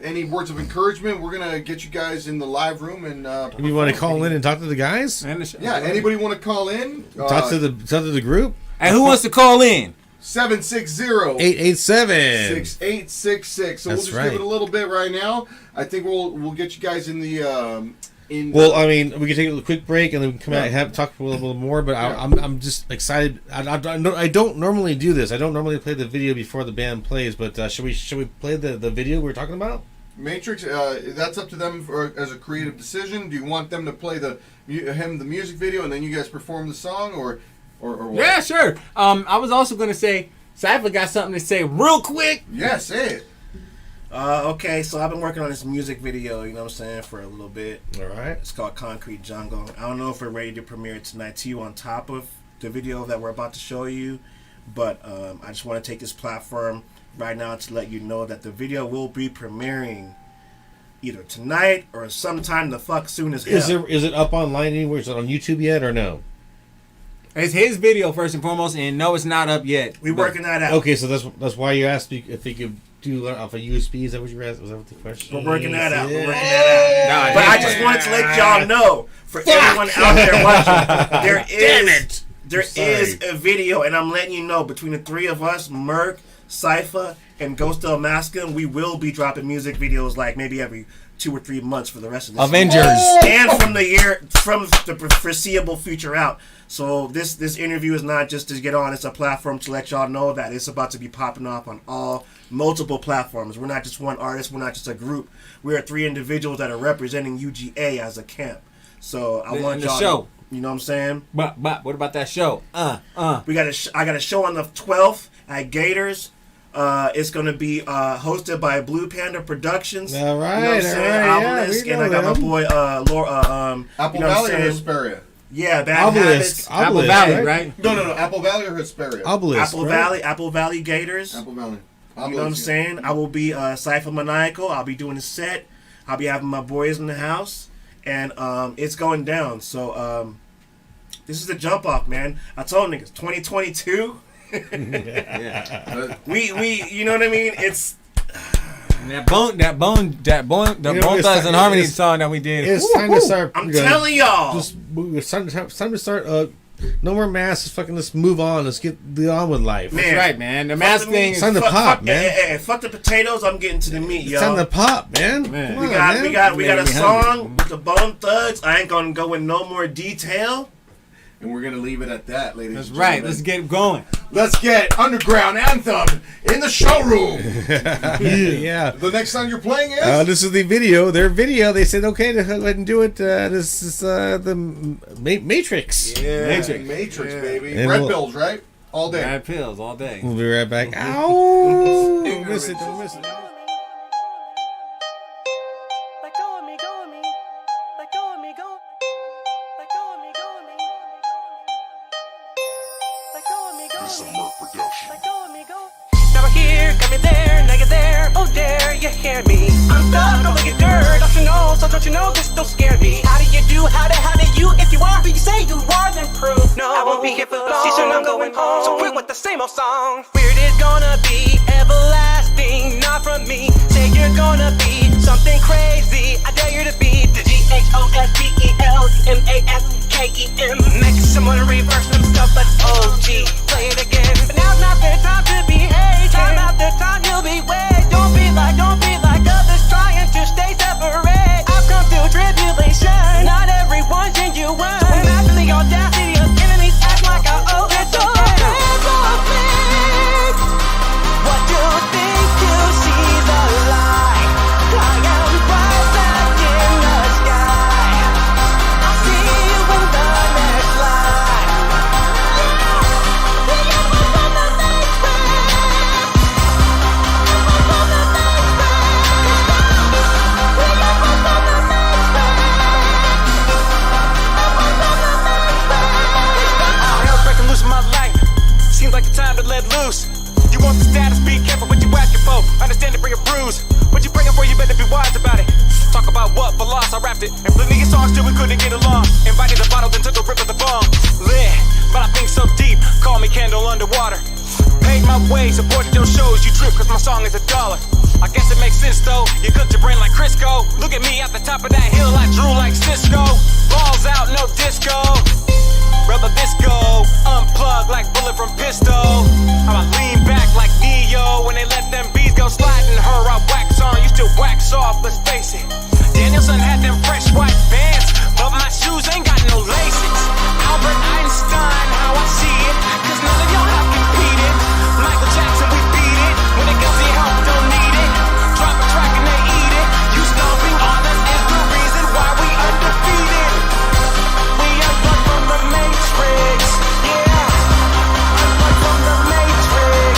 any words of encouragement, we're gonna get you guys in the live room and. You want to call in and talk to the guys? Yeah. Anybody want to call in? Talk to the group. And who wants to call in? 760-887-6866. So we'll just give it a little bit right now. I think we'll get you guys in the. Well, I mean, we can take a quick break and then we can come out and talk a little more. But I'm just excited. I don't normally do this. I don't normally play the video before the band plays. But should we play the video we were talking about? Matrix. That's up to them as a creative decision. Do you want them to play the music video and then you guys perform the song or what? Yeah, sure. I was also gonna say Cypha got something to say real quick. Yeah, say it. Okay, so I've been working on this music video, for a little bit. All right. It's called Concrete Jungle. I don't know if we're ready to premiere it tonight to you on top of the video that we're about to show you, but I just want to take this platform right now to let you know that the video will be premiering either tonight or sometime the fuck soon as hell. Is it up online anywhere? Is it on YouTube yet or no? It's his video first and foremost, and no, it's not up yet. We're working that out. Okay, so that's why you asked me if he could do off a USB. Is that what you asked? Was that what the question? We're working that out. But I just wanted to let y'all know, for everyone out there watching, there is a video, and I'm letting you know, between the three of us, Mirk, Cypha, and Ghostel Maskem, we will be dropping music videos like maybe every 2 or 3 months for the rest of this Avengers year. And from the foreseeable future out. So this interview is not just to get on, it's a platform to let y'all know that it's about to be popping off on multiple platforms. We're not just one artist, we're not just a group. We are 3 individuals that are representing UGA as a camp. So I want y'all show. You know what I'm saying? But what about that show? I got a show on the 12th at Gators. It's going to be hosted by Blue Panda Productions. All right, you know what I'm saying? Obelisk, and I got my boy Laura. Apple you know Valley or Hesperia? Yeah, Bad Habits. Apple Valley, right? No. Apple Valley or Hesperia? Obelisk, Apple Valley Gators. Apple Valley. You know what I'm saying? I will be Cypha Maniakal. I'll be doing a set. I'll be having my boys in the house. And it's going down. So this is the jump off, man. I told niggas, 2022. we you know what I mean? It's that Bone Thugs and Harmony song that we did. It's time to start. I'm telling y'all. It's time to start. No more masks. Fucking let's move on. Let's get on with life. Man, that's right, man. The mask thing. It's time to pop, man. Hey, fuck the potatoes. I'm getting to the meat, y'all. It's time to pop, man. We got a song with the Bone Thugs. I ain't gonna go in no more detail. And we're going to leave it at that, ladies and gentlemen. That's right. Let's get going. Let's get Underground Anthem in the showroom. Yeah. The next song you're playing is? This is the video. Their video. They said, okay, to go ahead and do it. This is the Matrix. Yeah. Matrix, baby. And Red pills, right? All day. Red pills, all day. We'll be right back. Ow! Don't miss it. Don't miss it. Never here, got me there, now you're there. Oh, dare you hear me? I'm stuck, don't look at dirt. Don't you know, so don't you know this don't scare me? How do you do, how do you? If you are who you say you are, then prove. No, I won't be here for long. Soon I'm going home, so quit with the same old song. Weird is gonna be everlasting, not from me. Say you're gonna be something crazy. I dare you to be the GHOSTELMASKEM. Make someone reverse them stuff, but OG, play it again. But now's not the time to be hating. Time after time you'll be waiting. Don't be like others trying to stay separate. I've come through tribulation. Not everyone's genuine. Imagine the audacity of enemies act like I owe it to them. What do you think you see the light? I am right back in the sky. I'll see you in the next life. Seems like the time to let loose. You want the status, be careful what you asking for. Understand to bring a bruise. What you bringing for, you better be wise about it. Talk about what, for loss, I rapped it. And plenty of songs till we couldn't get along. Invited the bottle, then took a rip of the bomb. Lit, but I think so deep. Call me candle underwater. Paid my way, supported your shows. You trip cause my song is $1. I guess it makes sense though. You cooked your brain like Crisco. Look at me at the top of that hill, I drew like Cisco. Balls out, no disco. Rubber Visco, unplug like bullet from pistol. I'ma lean back like Neo when they let them bees go sliding. Her I wax on, you still wax off, let's face it. Danielson had them fresh white bands, but my shoes ain't got no laces. Albert Einstein, how I see it, cause none of y'all have competed. Michael Jackson, we beat it, when it comes to help, don't need it. Drop a track and they eat it. You stomping on us is the reason why we undefeated. We unplugged from the Matrix, yeah. Unplugged from the Matrix.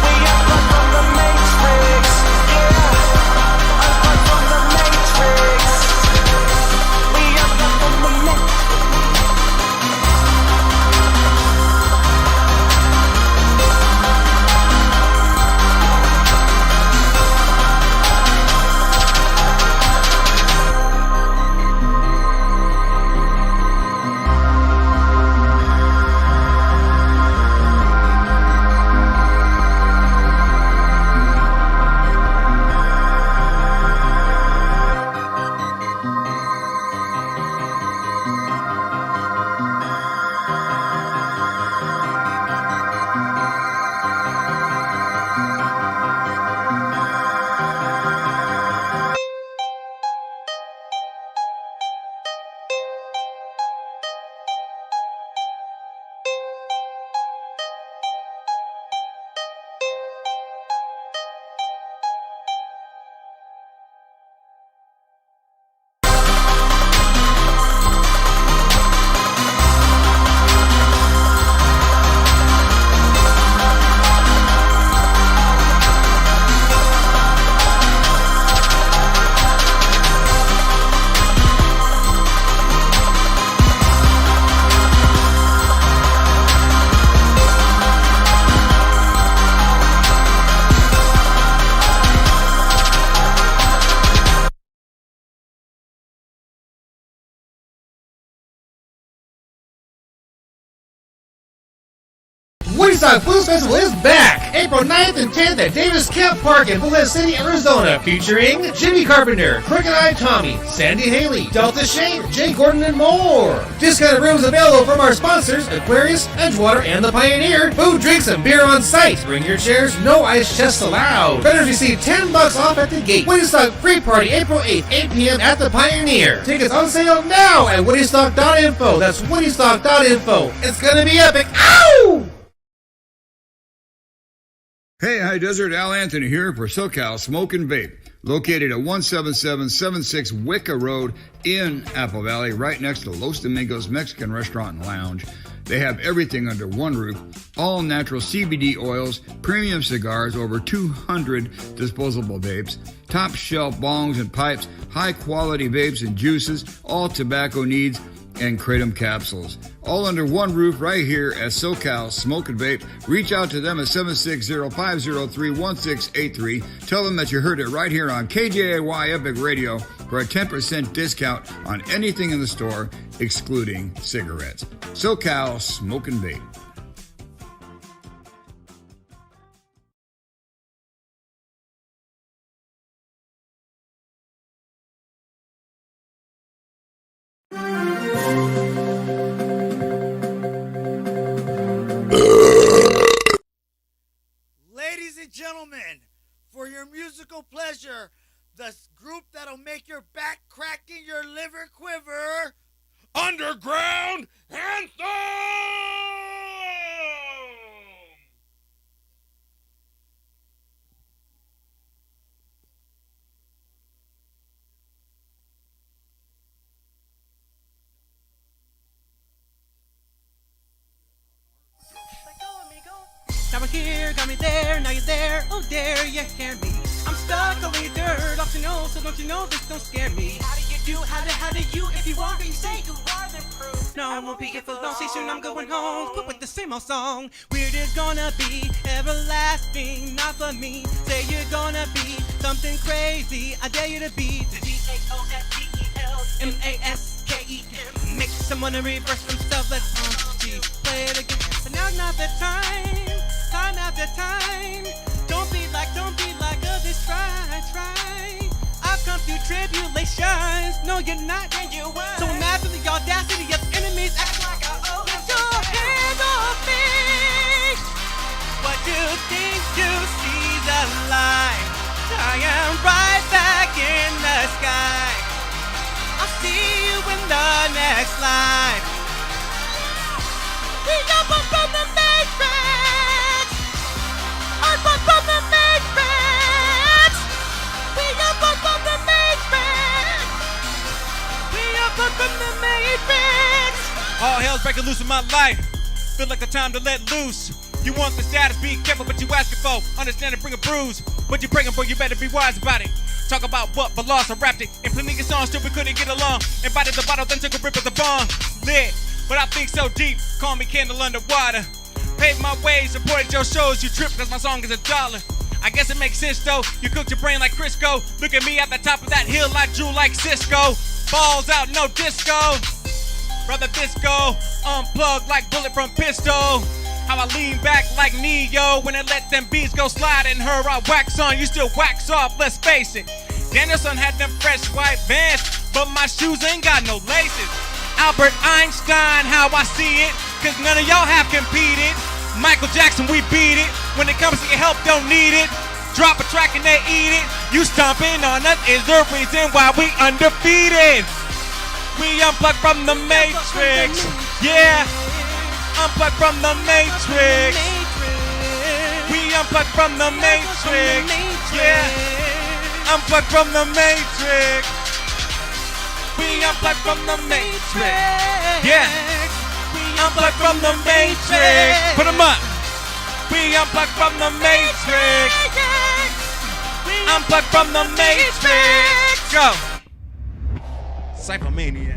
We unplugged Woodstock Blues Festival is back! April 9th and 10th at Davis Camp Park in Bullhead City, Arizona, featuring Jimmy Carpenter, Crooked Eye Tommy, Sandy Haley, Delta Shane, Jay Gordon, and more. Discounted rooms available from our sponsors, Aquarius, Edgewater, and The Pioneer. Food, drinks, and beer on site. Bring your chairs, no ice chests allowed. Vendors receive $10 off at the gate. Woodstock Free Party, April 8th, 8 p.m. at The Pioneer. Tickets on sale now at woodystock.info. That's woodystock.info. It's gonna be epic. Ow! Hey, High Desert, Al Anthony here for SoCal Smoke and Vape, located at 17776 Wicca Road in Apple Valley, right next to Los Domingos Mexican Restaurant and Lounge. They have everything under one roof, all natural CBD oils, premium cigars, over 200 disposable vapes, top shelf bongs and pipes, high quality vapes and juices, all tobacco needs, and kratom capsules. All under one roof right here at SoCal Smoke and Vape. Reach out to them at 760-503-1683. Tell them that you heard it right here on KJAY Epic Radio for a 10% discount on anything in the store, excluding cigarettes. SoCal Smoke and Vape. Ladies and gentlemen, for your musical pleasure, the group that'll make your back crack and your liver quiver, Underground Anthem! Now we're here, got me there, now you're there, oh dare you hear me? I'm stuck on the dirt, off to know, so don't you know this don't scare me? How do you do, how do you, if you are, you say you are, then prove. No, I won't be here for long, see soon I'm going home, quit with the same old song. Weird is gonna be everlasting, not for me. Say you're gonna be something crazy, I dare you to be the Ghostelmaskem. Make someone to reverse themselves, let's play it again. But now's not the time after time. Don't be like others, try. I've come through tribulations. No, you're not, and you were. So imagine the audacity of enemies act like I owe. Get your hands off me. What do you think you see the light? I am right back in the sky. I'll see you in the next life. We jump up from the matrix. I'm up from the matrix. We up from the matrix. We up from the matrix. All hell's breaking loose in my life. Feel like the time to let loose. You want the status, be careful what you asking for. Understand and bring a bruise. What you bringing for, you better be wise about it. Talk about what, but lost, I rapped it. And plenty of songs, still we couldn't get along. Invited the bottle, then took a rip of the bomb. Lit, but I think so deep. Call me candle underwater. Paved my way, supported your shows. You trip cause my song is $1. I guess it makes sense though. You cooked your brain like Crisco. Look at me at the top of that hill, I drew like Cisco. Balls out, no disco. Brother Disco, unplugged like bullet from pistol. How I lean back like Neo when I let them beats go sliding. Her I wax on, you still wax off, let's face it. Danielson had them fresh white Vans, but my shoes ain't got no laces. Albert Einstein, how I see it, cause none of y'all have competed. Michael Jackson, we beat it. When it comes to your help, don't need it. Drop a track and they eat it. You stomping on us is the reason why we undefeated. We unplugged from the Matrix. Yeah, unplugged from the Matrix. We unplugged from the Matrix. Yeah, unplugged from the Matrix. We unplugged from the Matrix. Yeah, unplugged from the Matrix. Put them up. We unplugged from the Matrix. Unplugged from the Matrix. Go. Cypha Maniac.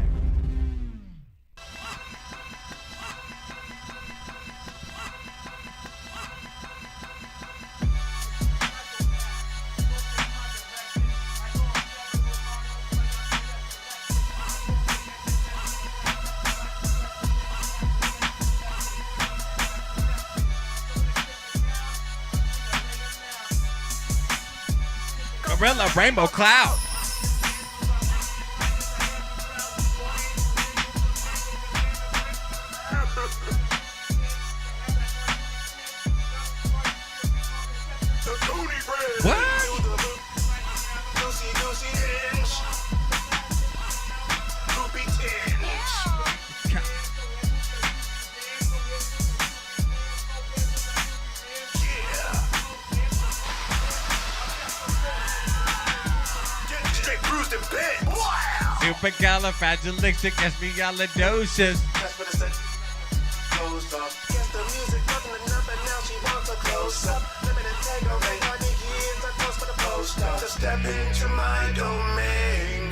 gorilla rainbow cloud. What? Supercalifragilisticexpialidocious. That's what it said. Closed off. Guess the music wasn't enough, and now she wants a close up. Limited takeaway. Honey, here's a toast for the poster. To step into my domain,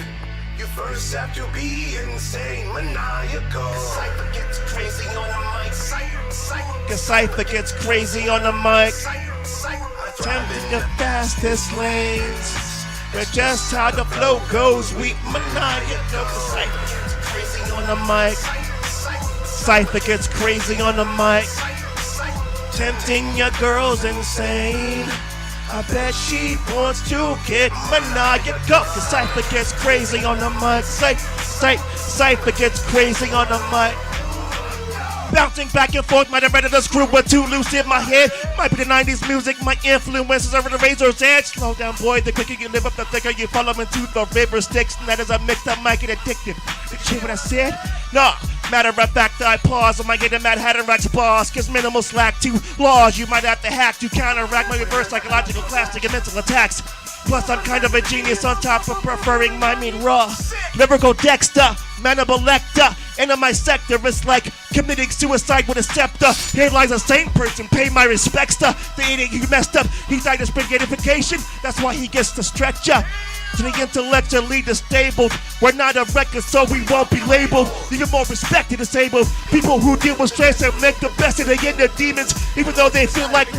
you first have to be insane, maniacal. Cypha gets crazy on the mic. Cause Cypha gets crazy on the mic. Attempting the fastest lanes. But just how the flow goes, we maniacal. Cause Cypha gets crazy on the mic. Cypha gets crazy on the mic. Tempting your girls insane. I bet she wants to get maniacal. Cause Cypha gets crazy on the mic. Cypha gets crazy on the mic. Bouncing back and forth, might have read this group were too loose in my head. Might be the 90s music, my influences over the razor's edge. Slow down, boy, the quicker you live up, the thicker you fall up into the river Styx. And that is a mix that might get addicted. Did you hear what I said? Nah, matter of fact, I pause. I might get a Mad Hatter Rat's boss. Cause minimal slack to laws you might have to hack to counteract my reverse psychological plastic and mental attacks. Plus, I'm kind of a genius on top of preferring my meat raw. Lyrical Dexter, manable lector. And in my sector, it's like committing suicide with a scepter. Here lies a sane person, pay my respects to the idiot who messed up. He died of sprint gratification, that's why he gets the stretcher. To the intellectually disabled, we're not a record, so we won't be labeled. Even more respect to disabled people who deal with stress and make the best of the inner demons, even though they feel like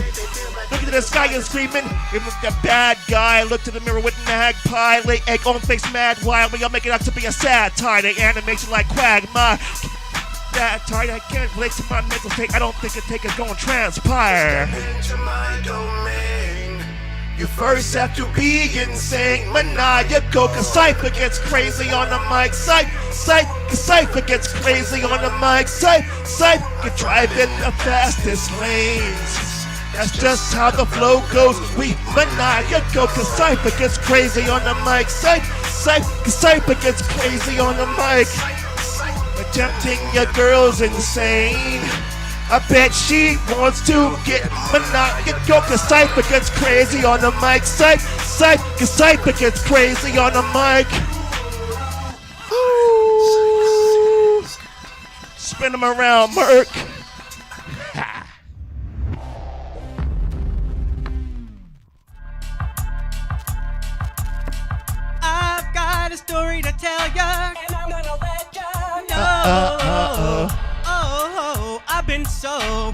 looking to the sky and screaming. Even the bad guy, look to the mirror with magpie, lay egg on face mad wild. We all make it out to be a satire. They animation like Quagmire. That tired, I can't relate to my mental state. I don't think a take is gonna transpire. Step into my domain. You first have to be insane, maniacal. Cause Cypha gets crazy on the mic. Cypha gets crazy on the mic. Cypha can drive in the fastest lanes. That's just how the flow goes. We maniacal. Cause Cypha gets crazy on the mic. Cypha gets crazy on the mic. Tempting your girls insane. I bet she wants to get maniacal. Cause Cypha gets crazy on the mic. Cypha gets crazy on the mic. Ooh. Spin them around, Mirk. I've got a story to tell ya, and I'm gonna let ya know. Oh, I've been so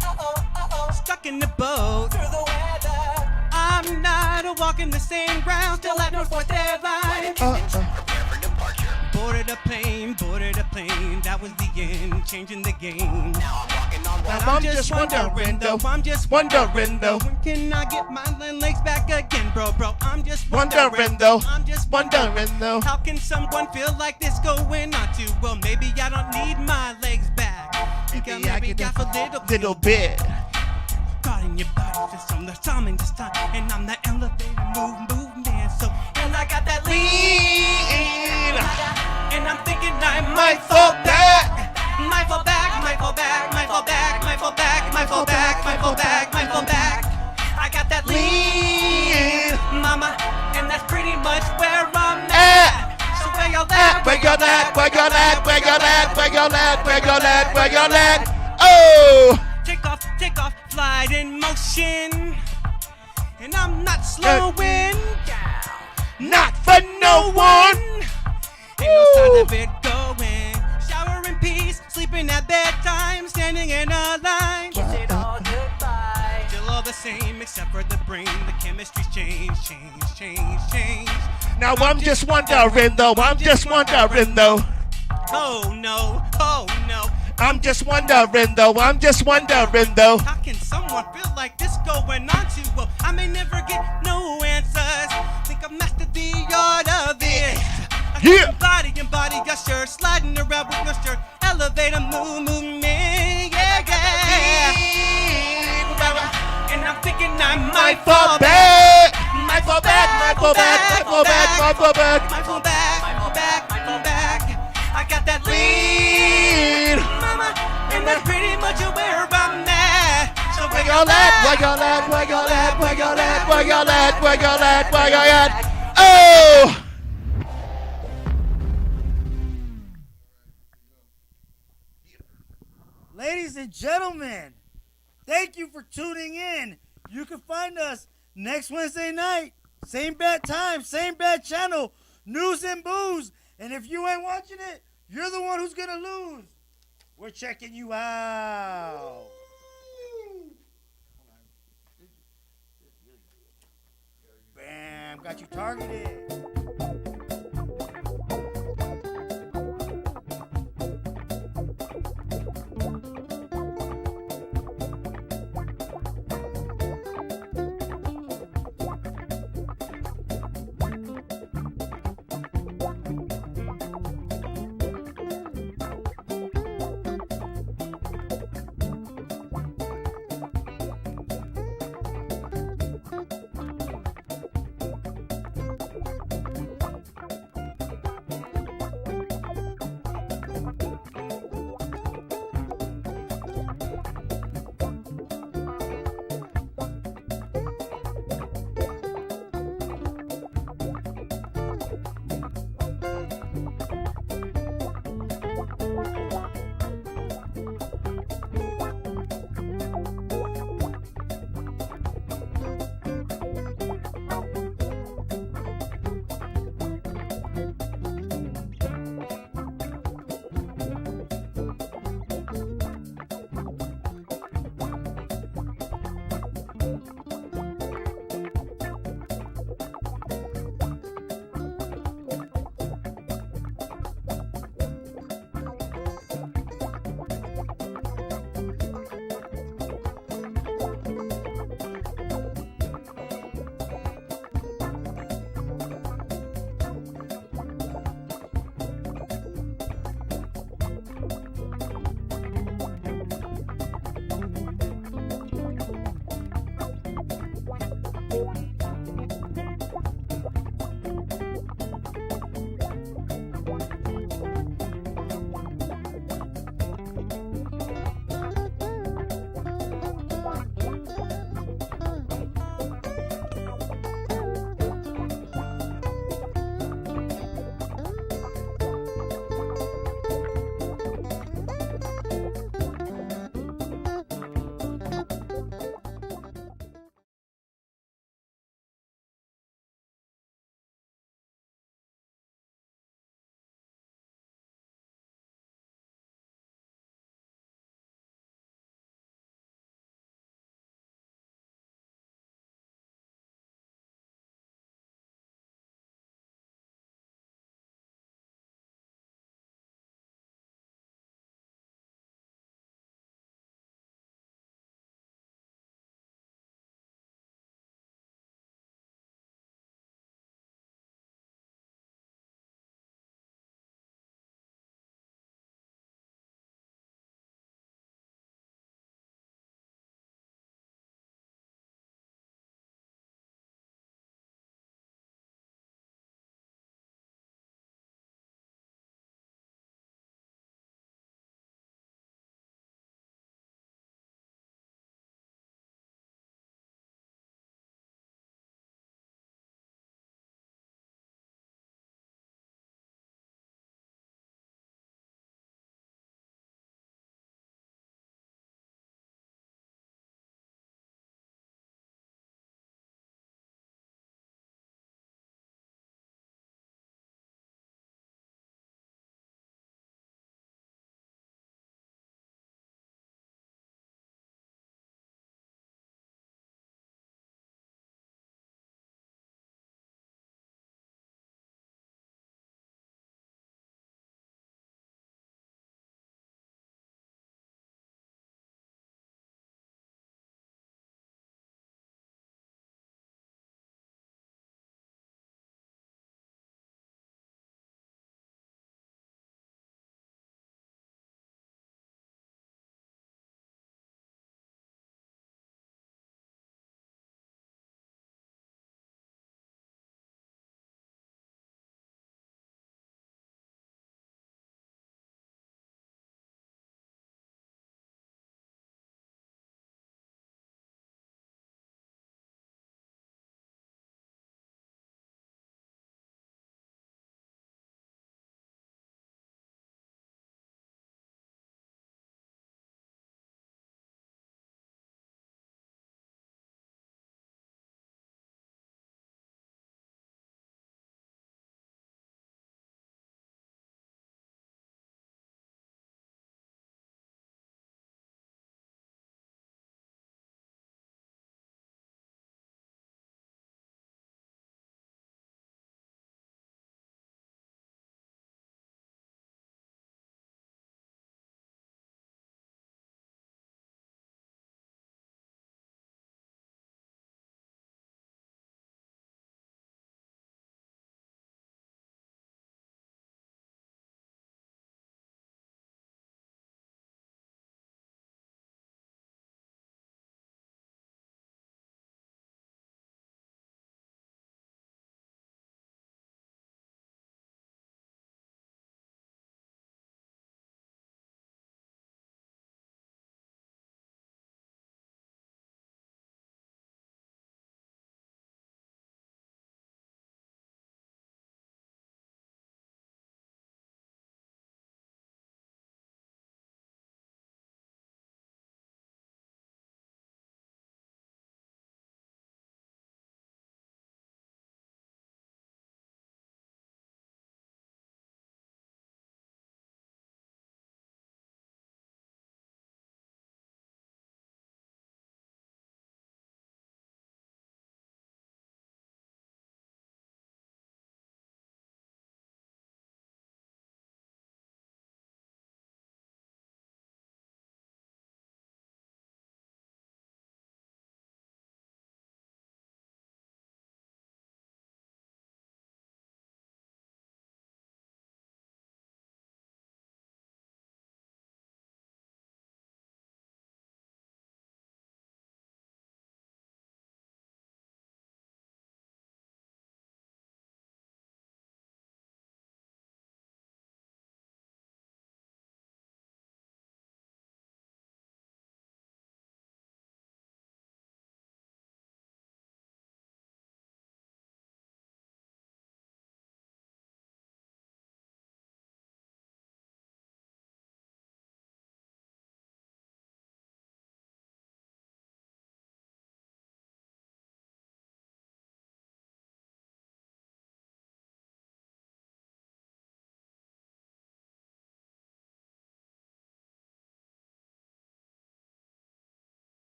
stuck in the boat through the weather. I'm not walking the same ground, still at North 4th Airline. Boarded a plane, that was the end, changing the game. Now I'm walking on water. I'm just wondering though, when can I get my legs back again, bro? I'm just wondering though, how can someone feel like this going on too? Well, maybe I don't need my legs back. Maybe I get off a little bit. Guarding your body for some timing this time, and I'm the elevator movement. So, and I got that lean, and I'm thinking I might fall back. Might fall back. I got that lean, mama, and that's pretty much where I'm at. So where y'all at? Oh! Take off, flight in motion, and I'm not slowing down. Not for no one. Ain't no sign of it going. Shower in peace, sleeping at bedtime, standing in a line. Kiss it all goodbye. Still all the same, except for the brain. The chemistry's change. Now I'm just wondering though. Oh no. I'm just wondering though. How can someone feel like this going on too? Well, I may never get no answers. Think I've mastered Yeah. Body and body gusher, sliding around with Mr. Elevator movement. Yeah, yeah. And I'm thinking I might fall back. Might fall back, might fall back, might fall back, might fall back, might fall back, might fall back, might fall back. I got that lead, mama, and that's pretty much where I'm at. So where y'all at? Where y'all at? Where y'all at? Where y'all at? Where y'all at? Where y'all at? Where y'all at? Oh! Ladies and gentlemen, thank you for tuning in. You can find us next Wednesday night. Same bad time, same bad channel. News and Booze. And if you ain't watching it, you're the one who's going to lose. We're checking you out. Bam, got you targeted.